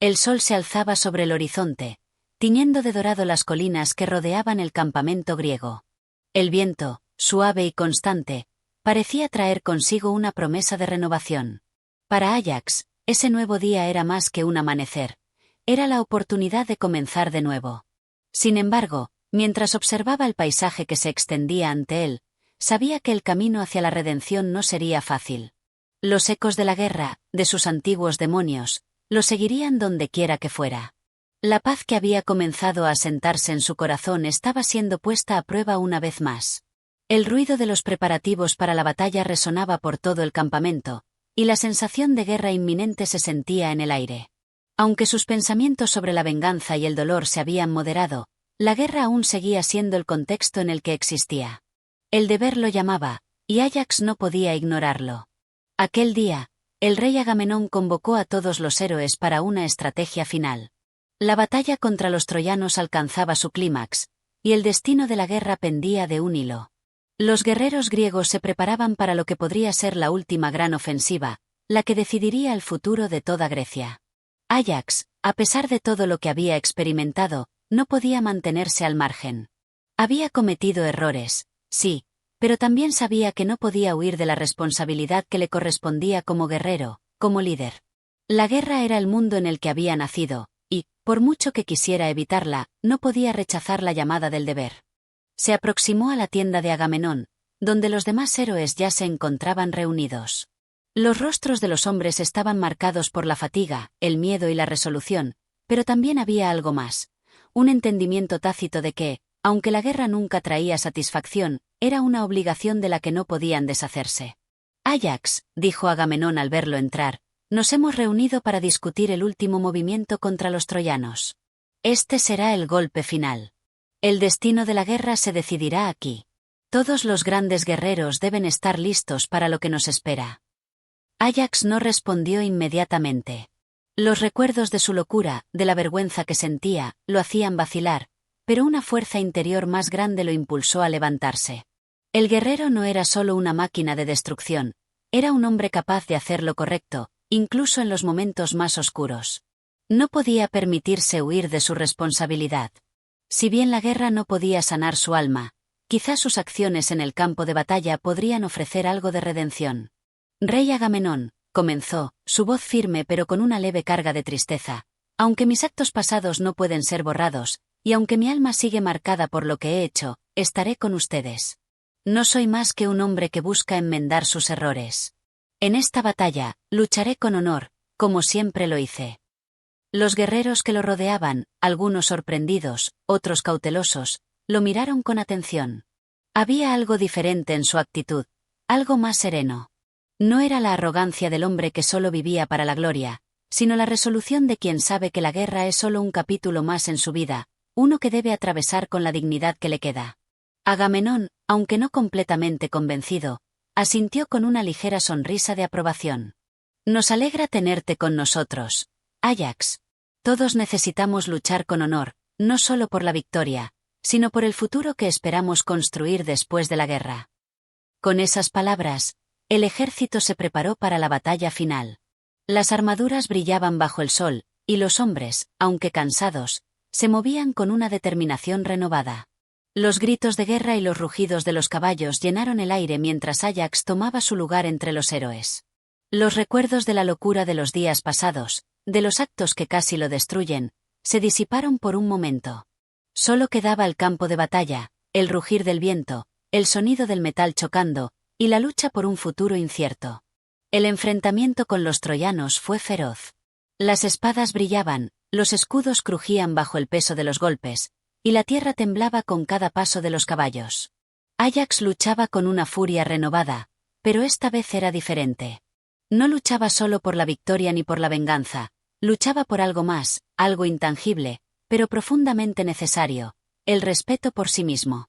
El sol se alzaba sobre el horizonte, tiñendo de dorado las colinas que rodeaban el campamento griego. El viento, suave y constante, parecía traer consigo una promesa de renovación. Para Ajax, ese nuevo día era más que un amanecer, era la oportunidad de comenzar de nuevo. Sin embargo, mientras observaba el paisaje que se extendía ante él, sabía que el camino hacia la redención no sería fácil. Los ecos de la guerra, de sus antiguos demonios, lo seguirían donde quiera que fuera. La paz que había comenzado a asentarse en su corazón estaba siendo puesta a prueba una vez más. El ruido de los preparativos para la batalla resonaba por todo el campamento, y la sensación de guerra inminente se sentía en el aire. Aunque sus pensamientos sobre la venganza y el dolor se habían moderado, la guerra aún seguía siendo el contexto en el que existía. El deber lo llamaba, y Ajax no podía ignorarlo. Aquel día, el rey Agamenón convocó a todos los héroes para una estrategia final. La batalla contra los troyanos alcanzaba su clímax, y el destino de la guerra pendía de un hilo. Los guerreros griegos se preparaban para lo que podría ser la última gran ofensiva, la que decidiría el futuro de toda Grecia. Ajax, a pesar de todo lo que había experimentado, no podía mantenerse al margen. Había cometido errores, sí, pero también sabía que no podía huir de la responsabilidad que le correspondía como guerrero, como líder. La guerra era el mundo en el que había nacido, y, por mucho que quisiera evitarla, no podía rechazar la llamada del deber. Se aproximó a la tienda de Agamenón, donde los demás héroes ya se encontraban reunidos. Los rostros de los hombres estaban marcados por la fatiga, el miedo y la resolución, pero también había algo más, un entendimiento tácito de que, aunque la guerra nunca traía satisfacción, era una obligación de la que no podían deshacerse. Ajax, dijo Agamenón al verlo entrar, nos hemos reunido para discutir el último movimiento contra los troyanos. Este será el golpe final. El destino de la guerra se decidirá aquí. Todos los grandes guerreros deben estar listos para lo que nos espera. Ajax no respondió inmediatamente. Los recuerdos de su locura, de la vergüenza que sentía, lo hacían vacilar, pero una fuerza interior más grande lo impulsó a levantarse. El guerrero no era solo una máquina de destrucción, era un hombre capaz de hacer lo correcto, incluso en los momentos más oscuros. No podía permitirse huir de su responsabilidad. Si bien la guerra no podía sanar su alma, quizás sus acciones en el campo de batalla podrían ofrecer algo de redención. Rey Agamenón, comenzó, su voz firme pero con una leve carga de tristeza, aunque mis actos pasados no pueden ser borrados, y aunque mi alma sigue marcada por lo que he hecho, estaré con ustedes. No soy más que un hombre que busca enmendar sus errores. En esta batalla, lucharé con honor, como siempre lo hice. Los guerreros que lo rodeaban, algunos sorprendidos, otros cautelosos, lo miraron con atención. Había algo diferente en su actitud, algo más sereno. No era la arrogancia del hombre que solo vivía para la gloria, sino la resolución de quien sabe que la guerra es solo un capítulo más en su vida, uno que debe atravesar con la dignidad que le queda. Agamenón, aunque no completamente convencido, asintió con una ligera sonrisa de aprobación. Nos alegra tenerte con nosotros, Áyax. Todos necesitamos luchar con honor, no solo por la victoria, sino por el futuro que esperamos construir después de la guerra. Con esas palabras, el ejército se preparó para la batalla final. Las armaduras brillaban bajo el sol, y los hombres, aunque cansados, se movían con una determinación renovada. Los gritos de guerra y los rugidos de los caballos llenaron el aire mientras Áyax tomaba su lugar entre los héroes. Los recuerdos de la locura de los días pasados, de los actos que casi lo destruyen, se disiparon por un momento. Solo quedaba el campo de batalla, el rugir del viento, el sonido del metal chocando, y la lucha por un futuro incierto. El enfrentamiento con los troyanos fue feroz. Las espadas brillaban, los escudos crujían bajo el peso de los golpes, y la tierra temblaba con cada paso de los caballos. Áyax luchaba con una furia renovada, pero esta vez era diferente. No luchaba solo por la victoria ni por la venganza, luchaba por algo más, algo intangible, pero profundamente necesario, el respeto por sí mismo.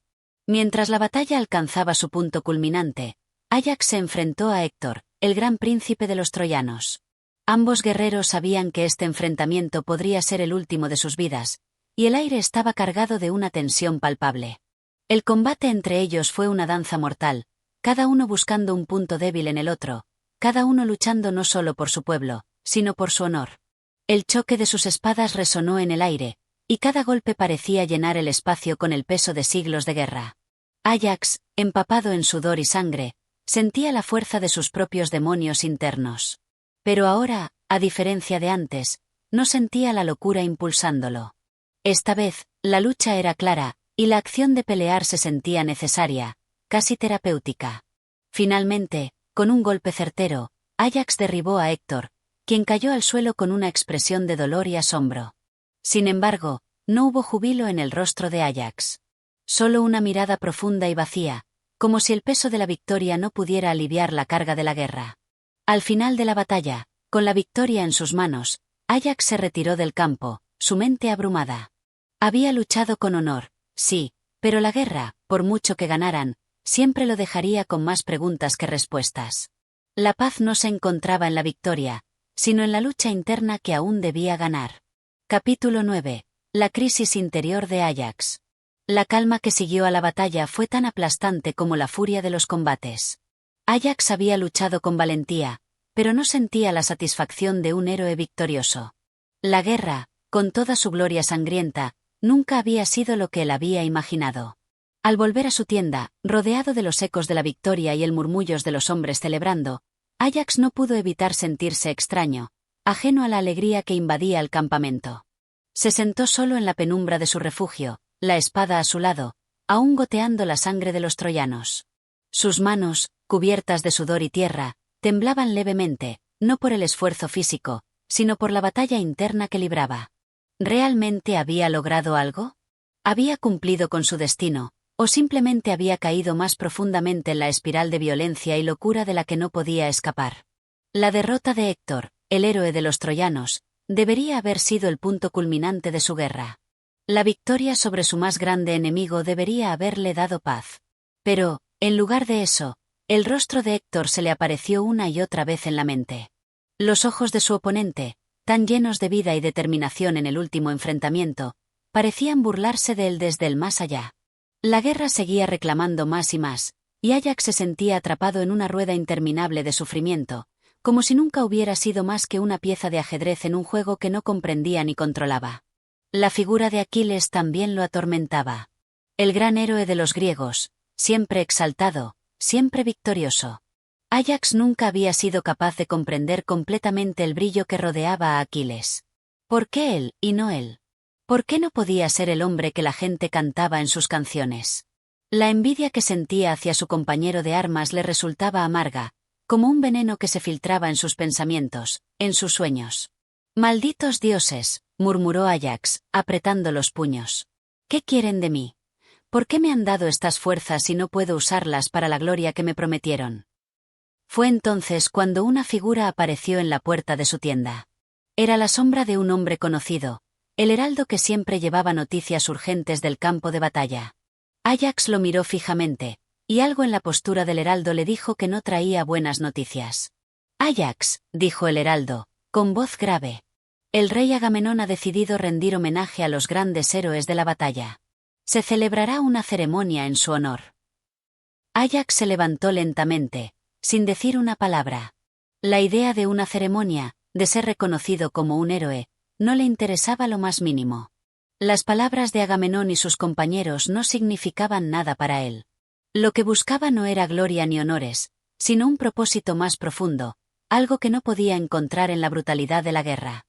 Mientras la batalla alcanzaba su punto culminante, Áyax se enfrentó a Héctor, el gran príncipe de los troyanos. Ambos guerreros sabían que este enfrentamiento podría ser el último de sus vidas, y el aire estaba cargado de una tensión palpable. El combate entre ellos fue una danza mortal, cada uno buscando un punto débil en el otro, cada uno luchando no solo por su pueblo, sino por su honor. El choque de sus espadas resonó en el aire, y cada golpe parecía llenar el espacio con el peso de siglos de guerra. Áyax, empapado en sudor y sangre, sentía la fuerza de sus propios demonios internos. Pero ahora, a diferencia de antes, no sentía la locura impulsándolo. Esta vez, la lucha era clara, y la acción de pelear se sentía necesaria, casi terapéutica. Finalmente, con un golpe certero, Áyax derribó a Héctor, quien cayó al suelo con una expresión de dolor y asombro. Sin embargo, no hubo júbilo en el rostro de Áyax. Solo una mirada profunda y vacía, como si el peso de la victoria no pudiera aliviar la carga de la guerra. Al final de la batalla, con la victoria en sus manos, Áyax se retiró del campo, su mente abrumada. Había luchado con honor, sí, pero la guerra, por mucho que ganaran, siempre lo dejaría con más preguntas que respuestas. La paz no se encontraba en la victoria, sino en la lucha interna que aún debía ganar. Capítulo 9. La crisis interior de Áyax. La calma que siguió a la batalla fue tan aplastante como la furia de los combates. Áyax había luchado con valentía, pero no sentía la satisfacción de un héroe victorioso. La guerra, con toda su gloria sangrienta, nunca había sido lo que él había imaginado. Al volver a su tienda, rodeado de los ecos de la victoria y el murmullos de los hombres celebrando, Áyax no pudo evitar sentirse extraño, ajeno a la alegría que invadía el campamento. Se sentó solo en la penumbra de su refugio, la espada a su lado, aún goteando la sangre de los troyanos. Sus manos, cubiertas de sudor y tierra, temblaban levemente, no por el esfuerzo físico, sino por la batalla interna que libraba. ¿Realmente había logrado algo? ¿Había cumplido con su destino, o simplemente había caído más profundamente en la espiral de violencia y locura de la que no podía escapar? La derrota de Héctor, el héroe de los troyanos, debería haber sido el punto culminante de su guerra. La victoria sobre su más grande enemigo debería haberle dado paz. Pero, en lugar de eso, el rostro de Héctor se le apareció una y otra vez en la mente. Los ojos de su oponente, tan llenos de vida y determinación en el último enfrentamiento, parecían burlarse de él desde el más allá. La guerra seguía reclamando más y más, y Áyax se sentía atrapado en una rueda interminable de sufrimiento, como si nunca hubiera sido más que una pieza de ajedrez en un juego que no comprendía ni controlaba. La figura de Aquiles también lo atormentaba. El gran héroe de los griegos, siempre exaltado, siempre victorioso. Áyax nunca había sido capaz de comprender completamente el brillo que rodeaba a Aquiles. ¿Por qué él, y no él? ¿Por qué no podía ser el hombre que la gente cantaba en sus canciones? La envidia que sentía hacia su compañero de armas le resultaba amarga, como un veneno que se filtraba en sus pensamientos, en sus sueños. Malditos dioses, murmuró Áyax, apretando los puños. ¿Qué quieren de mí? ¿Por qué me han dado estas fuerzas y no puedo usarlas para la gloria que me prometieron? Fue entonces cuando una figura apareció en la puerta de su tienda. Era la sombra de un hombre conocido, el heraldo que siempre llevaba noticias urgentes del campo de batalla. Áyax lo miró fijamente, y algo en la postura del heraldo le dijo que no traía buenas noticias. Áyax, dijo el heraldo, con voz grave. El rey Agamenón ha decidido rendir homenaje a los grandes héroes de la batalla. Se celebrará una ceremonia en su honor. Áyax se levantó lentamente, sin decir una palabra. La idea de una ceremonia, de ser reconocido como un héroe, no le interesaba lo más mínimo. Las palabras de Agamenón y sus compañeros no significaban nada para él. Lo que buscaba no era gloria ni honores, sino un propósito más profundo, algo que no podía encontrar en la brutalidad de la guerra.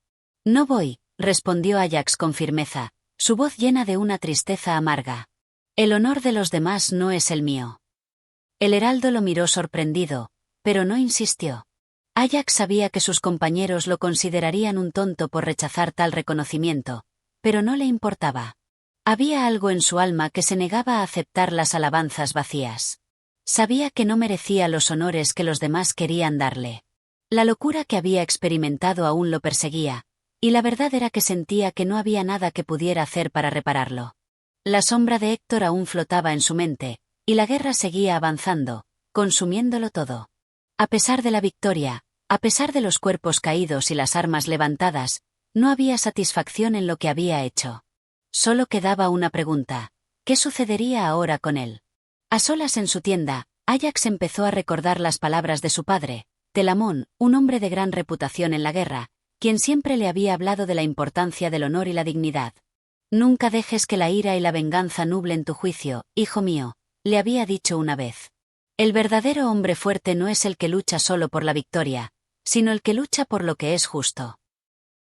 No voy, respondió Áyax con firmeza, su voz llena de una tristeza amarga. El honor de los demás no es el mío. El heraldo lo miró sorprendido, pero no insistió. Áyax sabía que sus compañeros lo considerarían un tonto por rechazar tal reconocimiento, pero no le importaba. Había algo en su alma que se negaba a aceptar las alabanzas vacías. Sabía que no merecía los honores que los demás querían darle. La locura que había experimentado aún lo perseguía, y la verdad era que sentía que no había nada que pudiera hacer para repararlo. La sombra de Héctor aún flotaba en su mente, y la guerra seguía avanzando, consumiéndolo todo. A pesar de la victoria, a pesar de los cuerpos caídos y las armas levantadas, no había satisfacción en lo que había hecho. Solo quedaba una pregunta: ¿qué sucedería ahora con él? A solas en su tienda, Áyax empezó a recordar las palabras de su padre, Telamón, un hombre de gran reputación en la guerra, quien siempre le había hablado de la importancia del honor y la dignidad. Nunca dejes que la ira y la venganza nublen tu juicio, hijo mío, le había dicho una vez. El verdadero hombre fuerte no es el que lucha solo por la victoria, sino el que lucha por lo que es justo.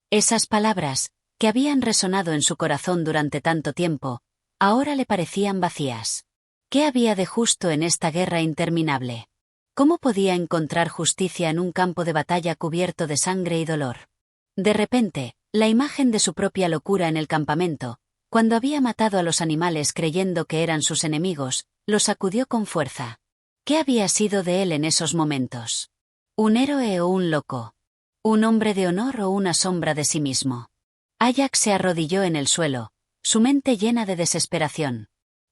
Esas palabras, que habían resonado en su corazón durante tanto tiempo, ahora le parecían vacías. ¿Qué había de justo en esta guerra interminable? ¿Cómo podía encontrar justicia en un campo de batalla cubierto de sangre y dolor? De repente, la imagen de su propia locura en el campamento, cuando había matado a los animales creyendo que eran sus enemigos, lo sacudió con fuerza. ¿Qué había sido de él en esos momentos? ¿Un héroe o un loco? ¿Un hombre de honor o una sombra de sí mismo? Áyax se arrodilló en el suelo, su mente llena de desesperación.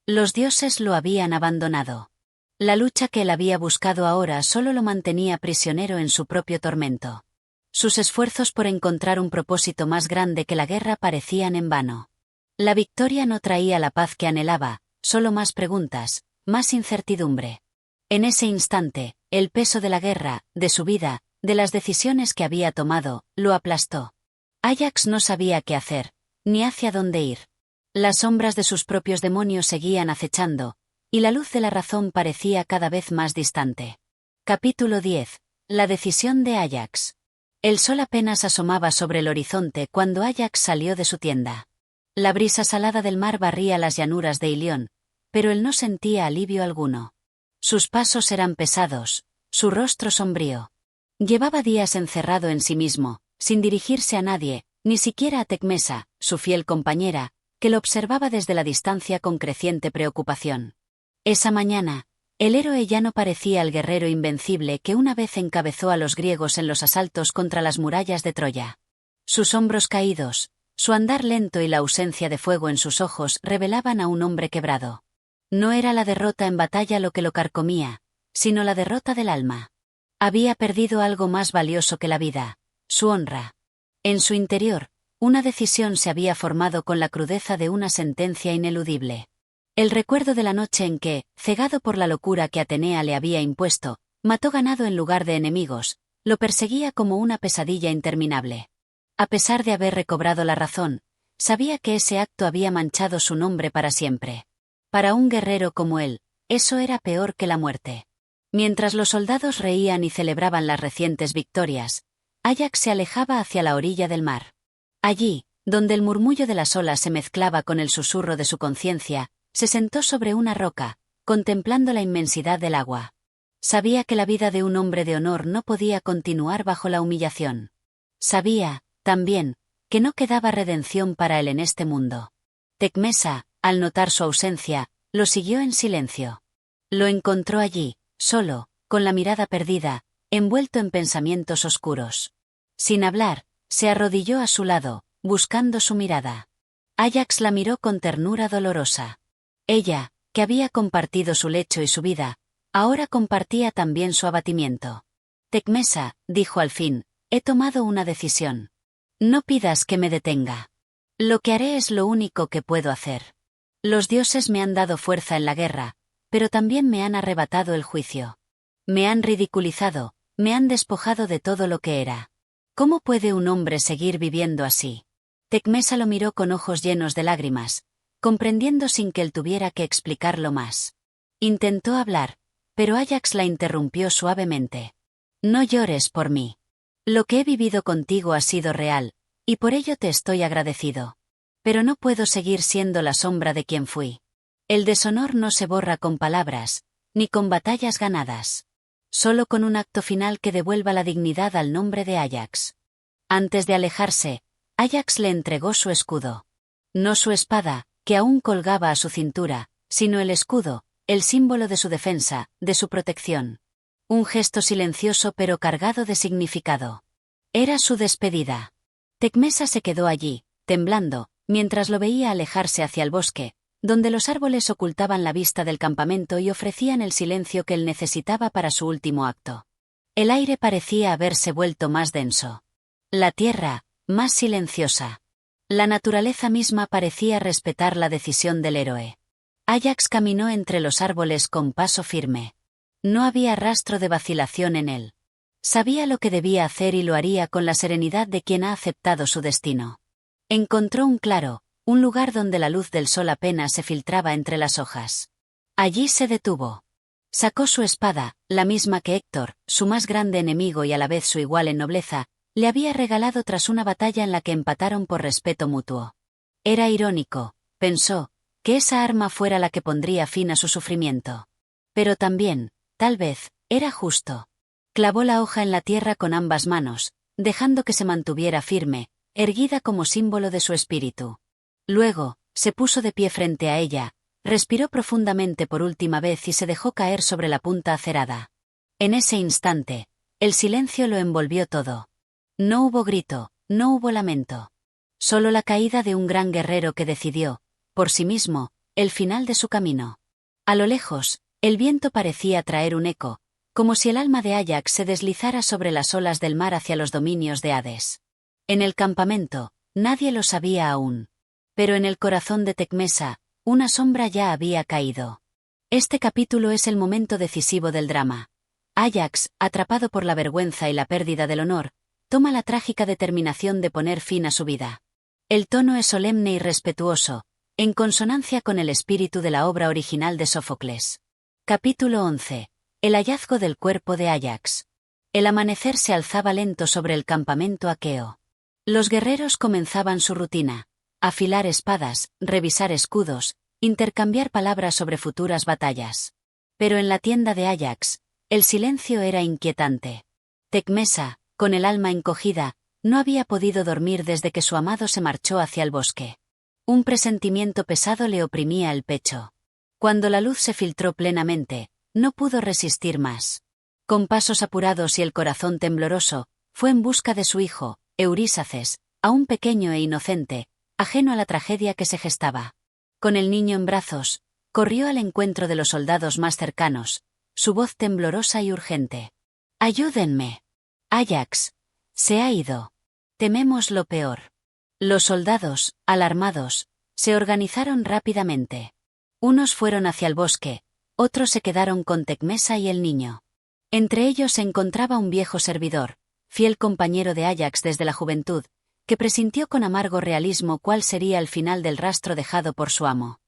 Los dioses lo habían abandonado. La lucha que él había buscado ahora solo lo mantenía prisionero en su propio tormento. Sus esfuerzos por encontrar un propósito más grande que la guerra parecían en vano. La victoria no traía la paz que anhelaba, solo más preguntas, más incertidumbre. En ese instante, el peso de la guerra, de su vida, de las decisiones que había tomado, lo aplastó. Áyax no sabía qué hacer, ni hacia dónde ir. Las sombras de sus propios demonios seguían acechando, y la luz de la razón parecía cada vez más distante. Capítulo 10. La decisión de Áyax. El sol apenas asomaba sobre el horizonte cuando Áyax salió de su tienda. La brisa salada del mar barría las llanuras de Ilión, pero él no sentía alivio alguno. Sus pasos eran pesados, su rostro sombrío. Llevaba días encerrado en sí mismo, sin dirigirse a nadie, ni siquiera a Tecmesa, su fiel compañera, que lo observaba desde la distancia con creciente preocupación. Esa mañana, el héroe ya no parecía el guerrero invencible que una vez encabezó a los griegos en los asaltos contra las murallas de Troya. Sus hombros caídos, su andar lento y la ausencia de fuego en sus ojos revelaban a un hombre quebrado. No era la derrota en batalla lo que lo carcomía, sino la derrota del alma. Había perdido algo más valioso que la vida, su honra. En su interior, una decisión se había formado con la crudeza de una sentencia ineludible. El recuerdo de la noche en que, cegado por la locura que Atenea le había impuesto, mató ganado en lugar de enemigos, lo perseguía como una pesadilla interminable. A pesar de haber recobrado la razón, sabía que ese acto había manchado su nombre para siempre. Para un guerrero como él, eso era peor que la muerte. Mientras los soldados reían y celebraban las recientes victorias, Áyax se alejaba hacia la orilla del mar. Allí, donde el murmullo de las olas se mezclaba con el susurro de su conciencia, se sentó sobre una roca, contemplando la inmensidad del agua. Sabía que la vida de un hombre de honor no podía continuar bajo la humillación. Sabía, También, que no quedaba redención para él en este mundo. Tecmesa, al notar su ausencia, lo siguió en silencio. Lo encontró allí, solo, con la mirada perdida, envuelto en pensamientos oscuros. Sin hablar, se arrodilló a su lado, buscando su mirada. Ajax la miró con ternura dolorosa. Ella, que había compartido su lecho y su vida, ahora compartía también su abatimiento. Tecmesa, dijo al fin, he tomado una decisión. No pidas que me detenga. Lo que haré es lo único que puedo hacer. Los dioses me han dado fuerza en la guerra, pero también me han arrebatado el juicio. Me han ridiculizado, me han despojado de todo lo que era. ¿Cómo puede un hombre seguir viviendo así? Tecmesa lo miró con ojos llenos de lágrimas, comprendiendo sin que él tuviera que explicarlo más. Intentó hablar, pero Ajax la interrumpió suavemente. No llores por mí. Lo que he vivido contigo ha sido real, y por ello te estoy agradecido. Pero no puedo seguir siendo la sombra de quien fui. El deshonor no se borra con palabras, ni con batallas ganadas. Solo con un acto final que devuelva la dignidad al nombre de Ajax. Antes de alejarse, Ajax le entregó su escudo. No su espada, que aún colgaba a su cintura, sino el escudo, el símbolo de su defensa, de su protección. Un gesto silencioso pero cargado de significado. Era su despedida. Tecmesa se quedó allí, temblando, mientras lo veía alejarse hacia el bosque, donde los árboles ocultaban la vista del campamento y ofrecían el silencio que él necesitaba para su último acto. El aire parecía haberse vuelto más denso. La tierra, más silenciosa. La naturaleza misma parecía respetar la decisión del héroe. Ajax caminó entre los árboles con paso firme. No había rastro de vacilación en él. Sabía lo que debía hacer y lo haría con la serenidad de quien ha aceptado su destino. Encontró un claro, un lugar donde la luz del sol apenas se filtraba entre las hojas. Allí se detuvo. Sacó su espada, la misma que Héctor, su más grande enemigo y a la vez su igual en nobleza, le había regalado tras una batalla en la que empataron por respeto mutuo. Era irónico, pensó, que esa arma fuera la que pondría fin a su sufrimiento. Pero también, tal vez, era justo. Clavó la hoja en la tierra con ambas manos, dejando que se mantuviera firme, erguida como símbolo de su espíritu. Luego, se puso de pie frente a ella, respiró profundamente por última vez y se dejó caer sobre la punta acerada. En ese instante, el silencio lo envolvió todo. No hubo grito, no hubo lamento. Solo la caída de un gran guerrero que decidió, por sí mismo, el final de su camino. A lo lejos, el viento parecía traer un eco, como si el alma de Ajax se deslizara sobre las olas del mar hacia los dominios de Hades. En el campamento, nadie lo sabía aún. Pero en el corazón de Tecmesa, una sombra ya había caído. Este capítulo es el momento decisivo del drama. Ajax, atrapado por la vergüenza y la pérdida del honor, toma la trágica determinación de poner fin a su vida. El tono es solemne y respetuoso, en consonancia con el espíritu de la obra original de Sófocles. Capítulo 11. El hallazgo del cuerpo de Ajax. El amanecer se alzaba lento sobre el campamento aqueo. Los guerreros comenzaban su rutina: afilar espadas, revisar escudos, intercambiar palabras sobre futuras batallas. Pero en la tienda de Ajax, el silencio era inquietante. Tecmesa, con el alma encogida, no había podido dormir desde que su amado se marchó hacia el bosque. Un presentimiento pesado le oprimía el pecho. Cuando la luz se filtró plenamente, no pudo resistir más. Con pasos apurados y el corazón tembloroso, fue en busca de su hijo, Eurísaces, aún pequeño e inocente, ajeno a la tragedia que se gestaba. Con el niño en brazos, corrió al encuentro de los soldados más cercanos, su voz temblorosa y urgente. «¡Ayúdenme! Ajax se ha ido. Tememos lo peor». Los soldados, alarmados, se organizaron rápidamente. Unos fueron hacia el bosque, otros se quedaron con Tecmesa y el niño. Entre ellos se encontraba un viejo servidor, fiel compañero de Ajax desde la juventud, que presintió con amargo realismo cuál sería el final del rastro dejado por su amo.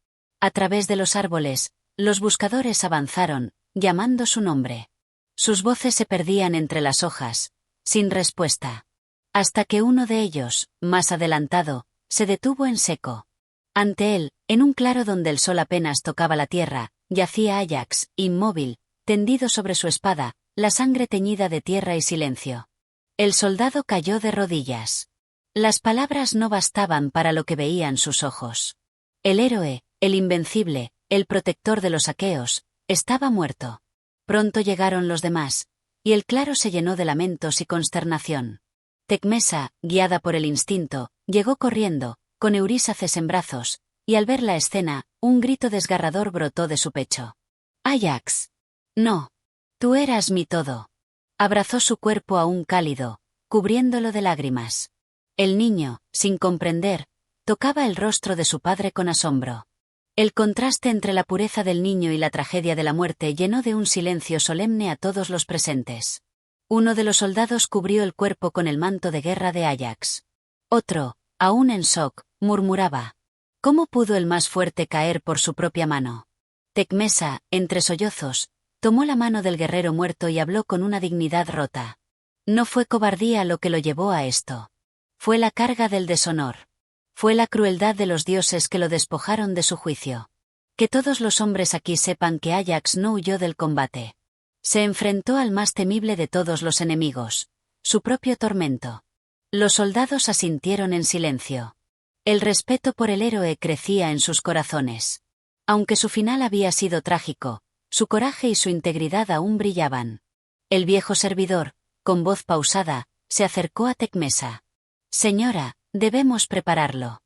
A través de los árboles, los buscadores avanzaron, llamando su nombre. Sus voces se perdían entre las hojas, sin respuesta. Hasta que uno de ellos, más adelantado, se detuvo en seco. Ante él, en un claro donde el sol apenas tocaba la tierra, yacía Ajax, inmóvil, tendido sobre su espada, la sangre teñida de tierra y silencio. El soldado cayó de rodillas. Las palabras no bastaban para lo que veían sus ojos. El héroe, el invencible, el protector de los aqueos, estaba muerto. Pronto llegaron los demás, y el claro se llenó de lamentos y consternación. Tecmesa, guiada por el instinto, llegó corriendo, con Eurísaces en brazos, y al ver la escena, un grito desgarrador brotó de su pecho. «¡Áyax! No. Tú eras mi todo». Abrazó su cuerpo aún cálido, cubriéndolo de lágrimas. El niño, sin comprender, tocaba el rostro de su padre con asombro. El contraste entre la pureza del niño y la tragedia de la muerte llenó de un silencio solemne a todos los presentes. Uno de los soldados cubrió el cuerpo con el manto de guerra de Áyax. Otro, aún en shock, murmuraba: ¿cómo pudo el más fuerte caer por su propia mano? Tecmesa, entre sollozos, tomó la mano del guerrero muerto y habló con una dignidad rota. No fue cobardía lo que lo llevó a esto. Fue la carga del deshonor. Fue la crueldad de los dioses que lo despojaron de su juicio. Que todos los hombres aquí sepan que Áyax no huyó del combate. Se enfrentó al más temible de todos los enemigos, su propio tormento. Los soldados asintieron en silencio. El respeto por el héroe crecía en sus corazones. Aunque su final había sido trágico, su coraje y su integridad aún brillaban. El viejo servidor, con voz pausada, se acercó a Tecmesa. «Señora, debemos prepararlo.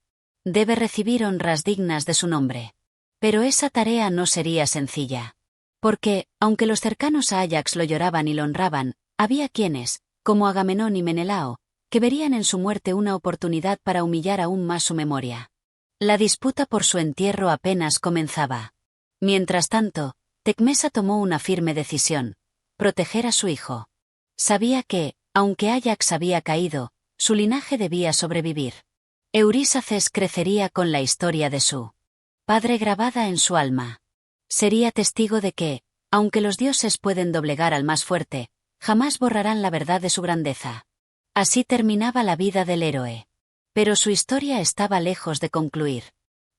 Debe recibir honras dignas de su nombre». Pero esa tarea no sería sencilla. Porque, aunque los cercanos a Áyax lo lloraban y lo honraban, había quienes, como Agamenón y Menelao, que verían en su muerte una oportunidad para humillar aún más su memoria. La disputa por su entierro apenas comenzaba. Mientras tanto, Tecmesa tomó una firme decisión: proteger a su hijo. Sabía que, aunque Áyax había caído, su linaje debía sobrevivir. Eurísaces crecería con la historia de su padre grabada en su alma. Sería testigo de que, aunque los dioses pueden doblegar al más fuerte, jamás borrarán la verdad de su grandeza. Así terminaba la vida del héroe. Pero su historia estaba lejos de concluir.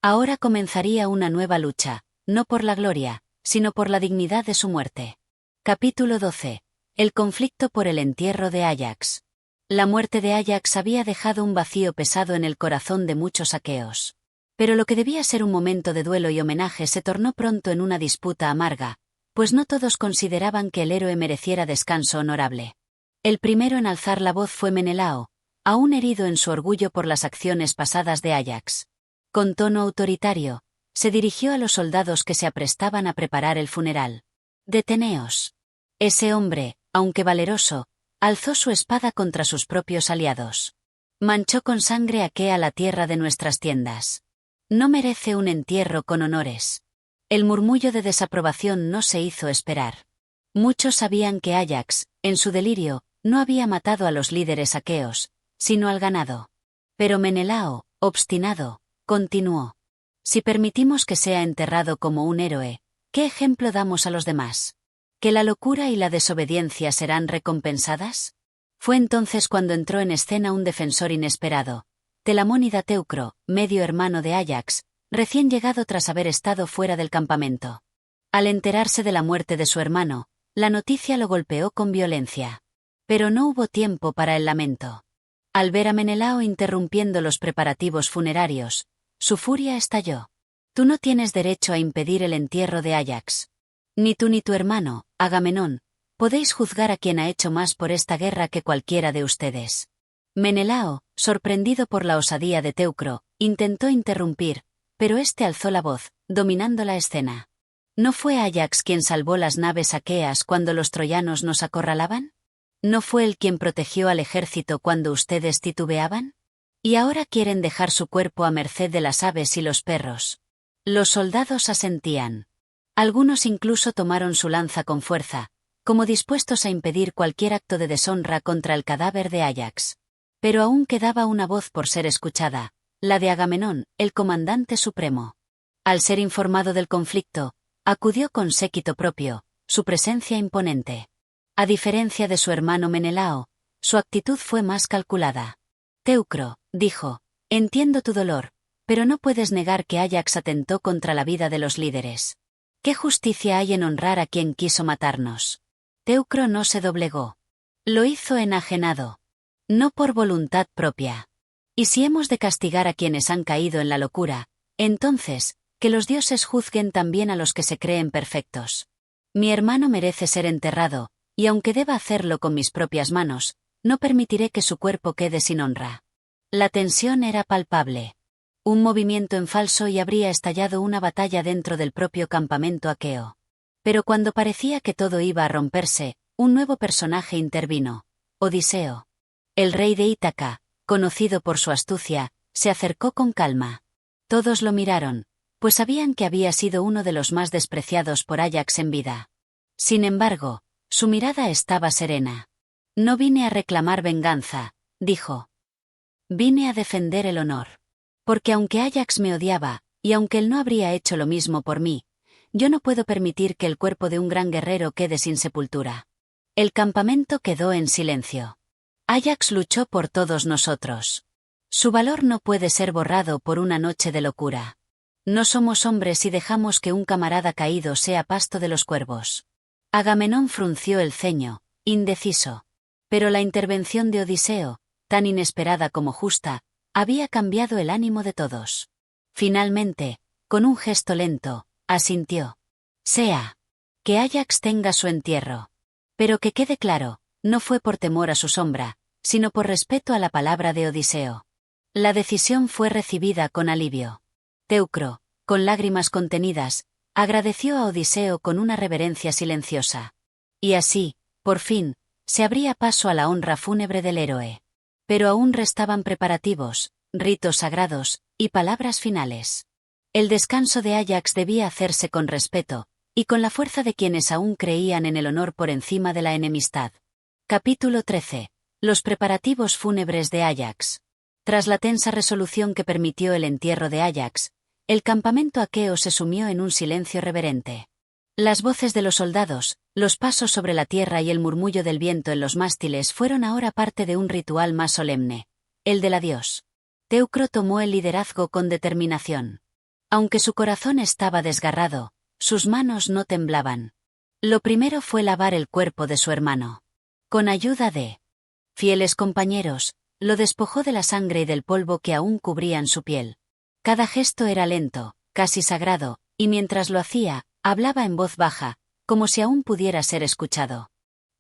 Ahora comenzaría una nueva lucha, no por la gloria, sino por la dignidad de su muerte. Capítulo 12. El conflicto por el entierro de Áyax. La muerte de Áyax había dejado un vacío pesado en el corazón de muchos aqueos. Pero lo que debía ser un momento de duelo y homenaje se tornó pronto en una disputa amarga, pues no todos consideraban que el héroe mereciera descanso honorable. El primero en alzar la voz fue Menelao, aún herido en su orgullo por las acciones pasadas de Áyax. Con tono autoritario, se dirigió a los soldados que se aprestaban a preparar el funeral. «Deteneos». Ese hombre, aunque valeroso, alzó su espada contra sus propios aliados. «Manchó con sangre Aquea la tierra de nuestras tiendas. No merece un entierro con honores». El murmullo de desaprobación no se hizo esperar. Muchos sabían que Áyax, en su delirio, no había matado a los líderes aqueos, sino al ganado. Pero Menelao, obstinado, continuó: «Si permitimos que sea enterrado como un héroe, ¿qué ejemplo damos a los demás? ¿Que la locura y la desobediencia serán recompensadas?». Fue entonces cuando entró en escena un defensor inesperado: Telamónida Teucro, medio hermano de Áyax, recién llegado tras haber estado fuera del campamento. Al enterarse de la muerte de su hermano, la noticia lo golpeó con violencia. Pero no hubo tiempo para el lamento. Al ver a Menelao interrumpiendo los preparativos funerarios, su furia estalló. «Tú no tienes derecho a impedir el entierro de Áyax. Ni tú ni tu hermano, Agamenón, podéis juzgar a quien ha hecho más por esta guerra que cualquiera de ustedes». Menelao, sorprendido por la osadía de Teucro, intentó interrumpir, pero éste alzó la voz, dominando la escena. ¿No fue Áyax quien salvó las naves aqueas cuando los troyanos nos acorralaban? ¿No fue él quien protegió al ejército cuando ustedes titubeaban? Y ahora quieren dejar su cuerpo a merced de las aves y los perros. Los soldados asentían. Algunos incluso tomaron su lanza con fuerza, como dispuestos a impedir cualquier acto de deshonra contra el cadáver de Áyax. Pero aún quedaba una voz por ser escuchada, la de Agamenón, el comandante supremo. Al ser informado del conflicto, acudió con séquito propio, su presencia imponente. A diferencia de su hermano Menelao, su actitud fue más calculada. «Teucro», dijo, «entiendo tu dolor, pero no puedes negar que Áyax atentó contra la vida de los líderes. ¿Qué justicia hay en honrar a quien quiso matarnos?». Teucro no se doblegó. Lo hizo enajenado. No por voluntad propia. Y si hemos de castigar a quienes han caído en la locura, entonces, que los dioses juzguen también a los que se creen perfectos. Mi hermano merece ser enterrado, y aunque deba hacerlo con mis propias manos, no permitiré que su cuerpo quede sin honra. La tensión era palpable. Un movimiento en falso y habría estallado una batalla dentro del propio campamento aqueo. Pero cuando parecía que todo iba a romperse, un nuevo personaje intervino: Odiseo. El rey de Ítaca, conocido por su astucia, se acercó con calma. Todos lo miraron, pues sabían que había sido uno de los más despreciados por Áyax en vida. Sin embargo, su mirada estaba serena. No vine a reclamar venganza, dijo. Vine a defender el honor. Porque aunque Áyax me odiaba, y aunque él no habría hecho lo mismo por mí, yo no puedo permitir que el cuerpo de un gran guerrero quede sin sepultura. El campamento quedó en silencio. Áyax luchó por todos nosotros. Su valor no puede ser borrado por una noche de locura. No somos hombres si dejamos que un camarada caído sea pasto de los cuervos. Agamenón frunció el ceño, indeciso. Pero la intervención de Odiseo, tan inesperada como justa, había cambiado el ánimo de todos. Finalmente, con un gesto lento, asintió. Sea. Que Áyax tenga su entierro. Pero que quede claro, no fue por temor a su sombra, sino por respeto a la palabra de Odiseo. La decisión fue recibida con alivio. Teucro, con lágrimas contenidas, agradeció a Odiseo con una reverencia silenciosa. Y así, por fin, se abría paso a la honra fúnebre del héroe. Pero aún restaban preparativos, ritos sagrados, y palabras finales. El descanso de Áyax debía hacerse con respeto, y con la fuerza de quienes aún creían en el honor por encima de la enemistad. Capítulo 13. Los preparativos fúnebres de Áyax. Tras la tensa resolución que permitió el entierro de Áyax, el campamento aqueo se sumió en un silencio reverente. Las voces de los soldados, los pasos sobre la tierra y el murmullo del viento en los mástiles fueron ahora parte de un ritual más solemne, el del adiós. Teucro tomó el liderazgo con determinación. Aunque su corazón estaba desgarrado, sus manos no temblaban. Lo primero fue lavar el cuerpo de su hermano. Con ayuda de fieles compañeros, lo despojó de la sangre y del polvo que aún cubrían su piel. Cada gesto era lento, casi sagrado, y mientras lo hacía, hablaba en voz baja, como si aún pudiera ser escuchado.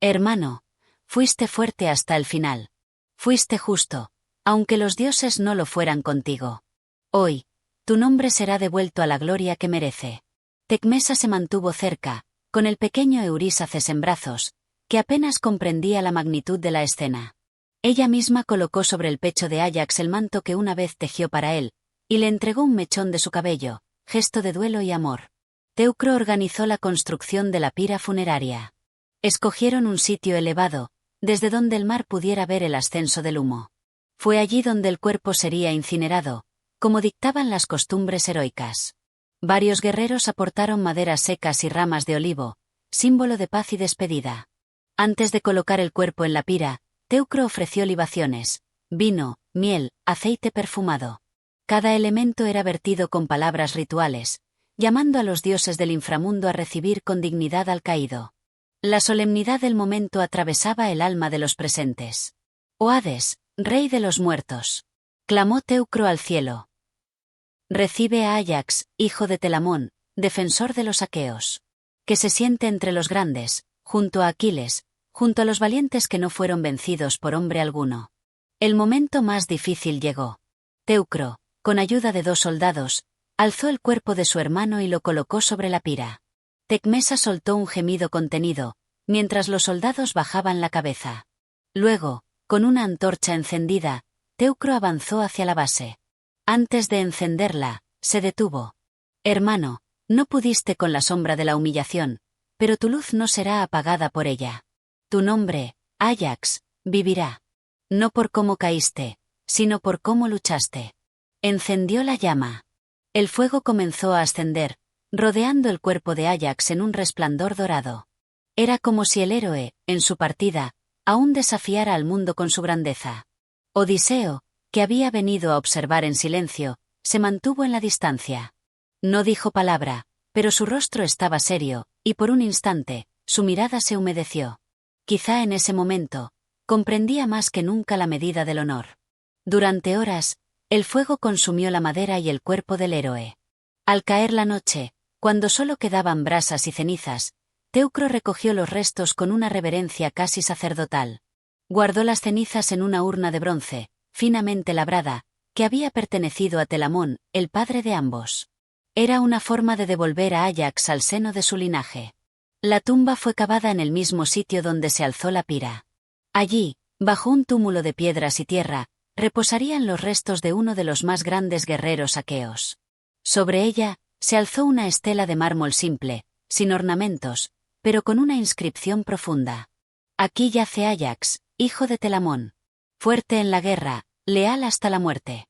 Hermano, fuiste fuerte hasta el final. Fuiste justo, aunque los dioses no lo fueran contigo. Hoy, tu nombre será devuelto a la gloria que merece. Tecmesa se mantuvo cerca, con el pequeño Eurísaces en brazos, que apenas comprendía la magnitud de la escena. Ella misma colocó sobre el pecho de Áyax el manto que una vez tejió para él, y le entregó un mechón de su cabello, gesto de duelo y amor. Teucro organizó la construcción de la pira funeraria. Escogieron un sitio elevado, desde donde el mar pudiera ver el ascenso del humo. Fue allí donde el cuerpo sería incinerado, como dictaban las costumbres heroicas. Varios guerreros aportaron maderas secas y ramas de olivo, símbolo de paz y despedida. Antes de colocar el cuerpo en la pira, Teucro ofreció libaciones, vino, miel, aceite perfumado. Cada elemento era vertido con palabras rituales, llamando a los dioses del inframundo a recibir con dignidad al caído. La solemnidad del momento atravesaba el alma de los presentes. «Oh Hades, rey de los muertos», clamó Teucro al cielo. «Recibe a Áyax, hijo de Telamón, defensor de los aqueos. Que se siente entre los grandes, junto a Aquiles, junto a los valientes que no fueron vencidos por hombre alguno». El momento más difícil llegó. Teucro, con ayuda de 2 soldados, alzó el cuerpo de su hermano y lo colocó sobre la pira. Tecmesa soltó un gemido contenido, mientras los soldados bajaban la cabeza. Luego, con una antorcha encendida, Teucro avanzó hacia la base. Antes de encenderla, se detuvo. «Hermano, no pudiste con la sombra de la humillación, pero tu luz no será apagada por ella. Tu nombre, Áyax, vivirá. No por cómo caíste, sino por cómo luchaste». Encendió la llama. El fuego comenzó a ascender, rodeando el cuerpo de Áyax en un resplandor dorado. Era como si el héroe, en su partida, aún desafiara al mundo con su grandeza. Odiseo, que había venido a observar en silencio, se mantuvo en la distancia. No dijo palabra, pero su rostro estaba serio, y por un instante, su mirada se humedeció. Quizá en ese momento, comprendía más que nunca la medida del honor. Durante horas, el fuego consumió la madera y el cuerpo del héroe. Al caer la noche, cuando solo quedaban brasas y cenizas, Teucro recogió los restos con una reverencia casi sacerdotal. Guardó las cenizas en una urna de bronce, finamente labrada, que había pertenecido a Telamón, el padre de ambos. Era una forma de devolver a Áyax al seno de su linaje. La tumba fue cavada en el mismo sitio donde se alzó la pira. Allí, bajo un túmulo de piedras y tierra, reposarían los restos de uno de los más grandes guerreros aqueos. Sobre ella, se alzó una estela de mármol simple, sin ornamentos, pero con una inscripción profunda. Aquí yace Áyax, hijo de Telamón. Fuerte en la guerra, leal hasta la muerte.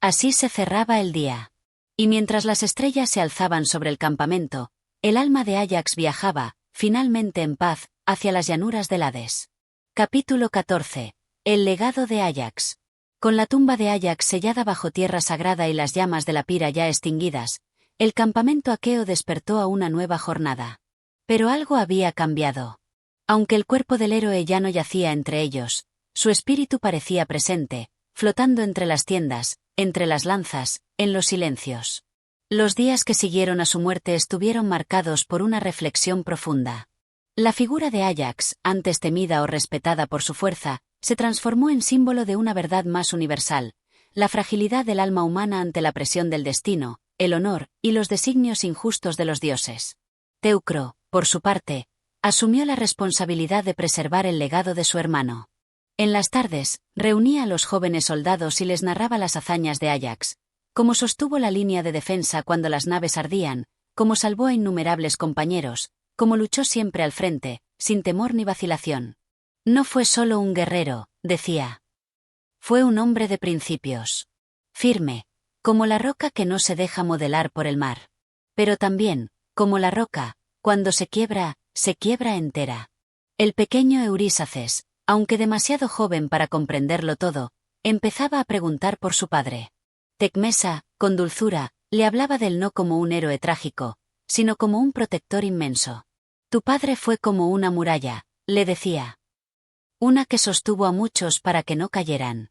Así se cerraba el día. Y mientras las estrellas se alzaban sobre el campamento, el alma de Áyax viajaba, finalmente en paz, hacia las llanuras del Hades. Capítulo 14. El legado de Áyax. Con la tumba de Áyax sellada bajo tierra sagrada y las llamas de la pira ya extinguidas, el campamento aqueo despertó a una nueva jornada. Pero algo había cambiado. Aunque el cuerpo del héroe ya no yacía entre ellos, su espíritu parecía presente, flotando entre las tiendas, entre las lanzas, en los silencios. Los días que siguieron a su muerte estuvieron marcados por una reflexión profunda. La figura de Áyax, antes temida o respetada por su fuerza, se transformó en símbolo de una verdad más universal, la fragilidad del alma humana ante la presión del destino, el honor y los designios injustos de los dioses. Teucro, por su parte, asumió la responsabilidad de preservar el legado de su hermano. En las tardes, reunía a los jóvenes soldados y les narraba las hazañas de Áyax, cómo sostuvo la línea de defensa cuando las naves ardían, cómo salvó a innumerables compañeros, cómo luchó siempre al frente, sin temor ni vacilación. No fue solo un guerrero, decía. Fue un hombre de principios. Firme, como la roca que no se deja modelar por el mar. Pero también, como la roca, cuando se quiebra entera. El pequeño Eurísaces, aunque demasiado joven para comprenderlo todo, empezaba a preguntar por su padre. Tecmesa, con dulzura, le hablaba de él no como un héroe trágico, sino como un protector inmenso. Tu padre fue como una muralla, le decía. Una que sostuvo a muchos para que no cayeran.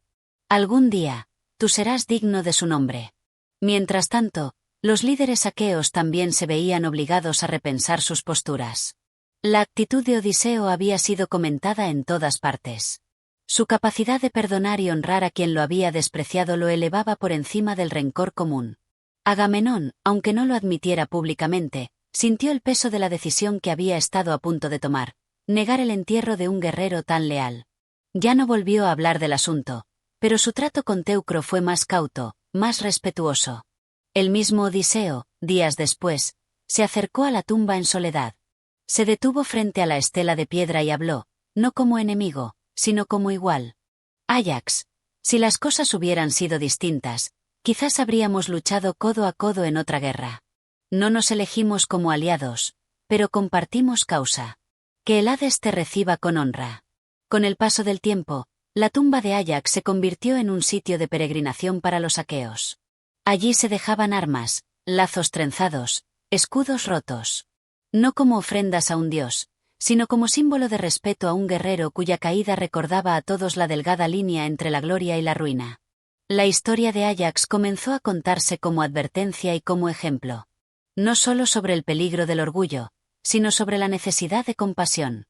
Algún día, tú serás digno de su nombre. Mientras tanto, los líderes aqueos también se veían obligados a repensar sus posturas. La actitud de Odiseo había sido comentada en todas partes. Su capacidad de perdonar y honrar a quien lo había despreciado lo elevaba por encima del rencor común. Agamenón, aunque no lo admitiera públicamente, sintió el peso de la decisión que había estado a punto de tomar, negar el entierro de un guerrero tan leal. Ya no volvió a hablar del asunto, pero su trato con Teucro fue más cauto, más respetuoso. El mismo Odiseo, días después, se acercó a la tumba en soledad. Se detuvo frente a la estela de piedra y habló, no como enemigo, sino como igual. Áyax, si las cosas hubieran sido distintas, quizás habríamos luchado codo a codo en otra guerra. No nos elegimos como aliados, pero compartimos causa. Que el Hades te reciba con honra. Con el paso del tiempo, la tumba de Áyax se convirtió en un sitio de peregrinación para los aqueos. Allí se dejaban armas, lazos trenzados, escudos rotos. No como ofrendas a un dios, sino como símbolo de respeto a un guerrero cuya caída recordaba a todos la delgada línea entre la gloria y la ruina. La historia de Áyax comenzó a contarse como advertencia y como ejemplo. No solo sobre el peligro del orgullo, sino sobre la necesidad de compasión.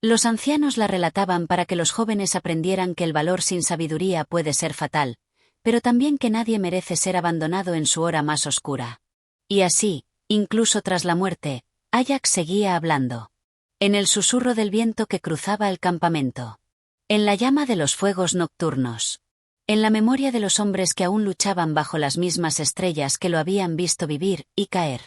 Los ancianos la relataban para que los jóvenes aprendieran que el valor sin sabiduría puede ser fatal, pero también que nadie merece ser abandonado en su hora más oscura. Y así, incluso tras la muerte, Áyax seguía hablando. En el susurro del viento que cruzaba el campamento. En la llama de los fuegos nocturnos. En la memoria de los hombres que aún luchaban bajo las mismas estrellas que lo habían visto vivir y caer.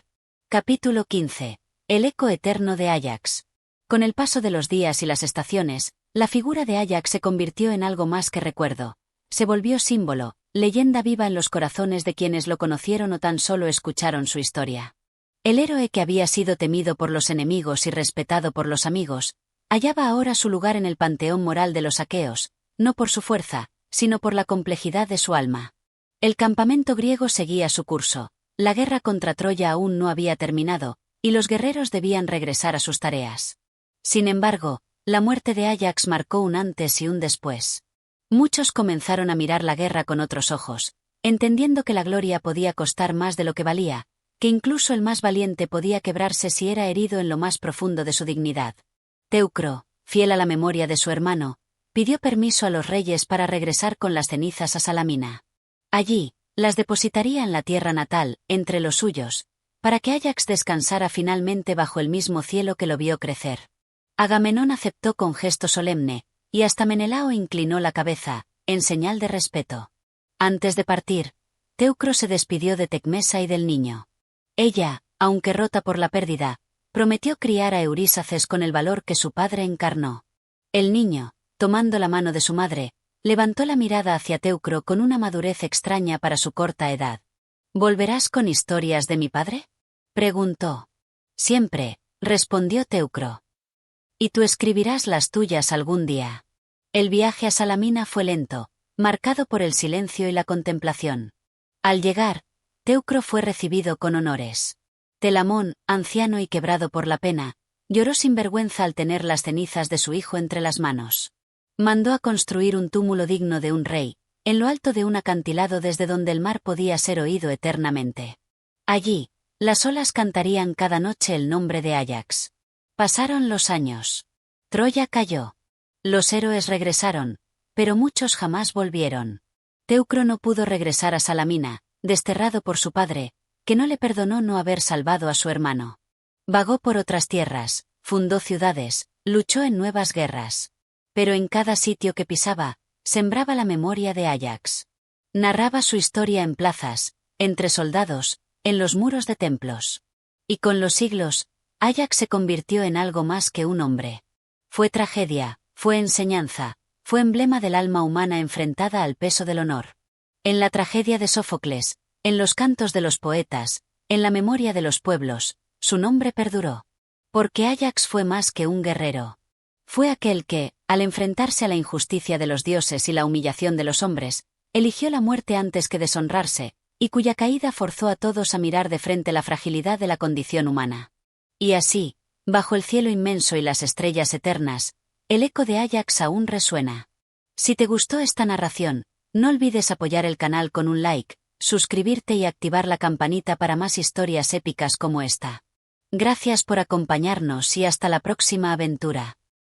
Capítulo 15. El eco eterno de Áyax. Con el paso de los días y las estaciones, la figura de Áyax se convirtió en algo más que recuerdo. Se volvió símbolo, leyenda viva en los corazones de quienes lo conocieron o tan solo escucharon su historia. El héroe que había sido temido por los enemigos y respetado por los amigos, hallaba ahora su lugar en el panteón moral de los aqueos, no por su fuerza, sino por la complejidad de su alma. El campamento griego seguía su curso, la guerra contra Troya aún no había terminado, y los guerreros debían regresar a sus tareas. Sin embargo, la muerte de Áyax marcó un antes y un después. Muchos comenzaron a mirar la guerra con otros ojos, entendiendo que la gloria podía costar más de lo que valía, que incluso el más valiente podía quebrarse si era herido en lo más profundo de su dignidad. Teucro, fiel a la memoria de su hermano, pidió permiso a los reyes para regresar con las cenizas a Salamina. Allí, las depositaría en la tierra natal, entre los suyos, para que Áyax descansara finalmente bajo el mismo cielo que lo vio crecer. Agamenón aceptó con gesto solemne, y hasta Menelao inclinó la cabeza, en señal de respeto. Antes de partir, Teucro se despidió de Tecmesa y del niño. Ella, aunque rota por la pérdida, prometió criar a Eurísaces con el valor que su padre encarnó. El niño, tomando la mano de su madre, levantó la mirada hacia Teucro con una madurez extraña para su corta edad. ¿Volverás con historias de mi padre?, preguntó. Siempre, respondió Teucro. Y tú escribirás las tuyas algún día. El viaje a Salamina fue lento, marcado por el silencio y la contemplación. Al llegar, Teucro fue recibido con honores. Telamón, anciano y quebrado por la pena, lloró sin vergüenza al tener las cenizas de su hijo entre las manos. Mandó a construir un túmulo digno de un rey, en lo alto de un acantilado desde donde el mar podía ser oído eternamente. Allí, las olas cantarían cada noche el nombre de Áyax. Pasaron los años. Troya cayó. Los héroes regresaron, pero muchos jamás volvieron. Teucro no pudo regresar a Salamina, desterrado por su padre, que no le perdonó no haber salvado a su hermano. Vagó por otras tierras, fundó ciudades, luchó en nuevas guerras. Pero en cada sitio que pisaba, sembraba la memoria de Áyax. Narraba su historia en plazas, entre soldados, en los muros de templos. Y con los siglos, Áyax se convirtió en algo más que un hombre. Fue tragedia, fue enseñanza, fue emblema del alma humana enfrentada al peso del honor. En la tragedia de Sófocles, en los cantos de los poetas, en la memoria de los pueblos, su nombre perduró. Porque Áyax fue más que un guerrero. Fue aquel que, al enfrentarse a la injusticia de los dioses y la humillación de los hombres, eligió la muerte antes que deshonrarse, y cuya caída forzó a todos a mirar de frente la fragilidad de la condición humana. Y así, bajo el cielo inmenso y las estrellas eternas, el eco de Áyax aún resuena. Si te gustó esta narración, no olvides apoyar el canal con un like, suscribirte y activar la campanita para más historias épicas como esta. Gracias por acompañarnos y hasta la próxima aventura.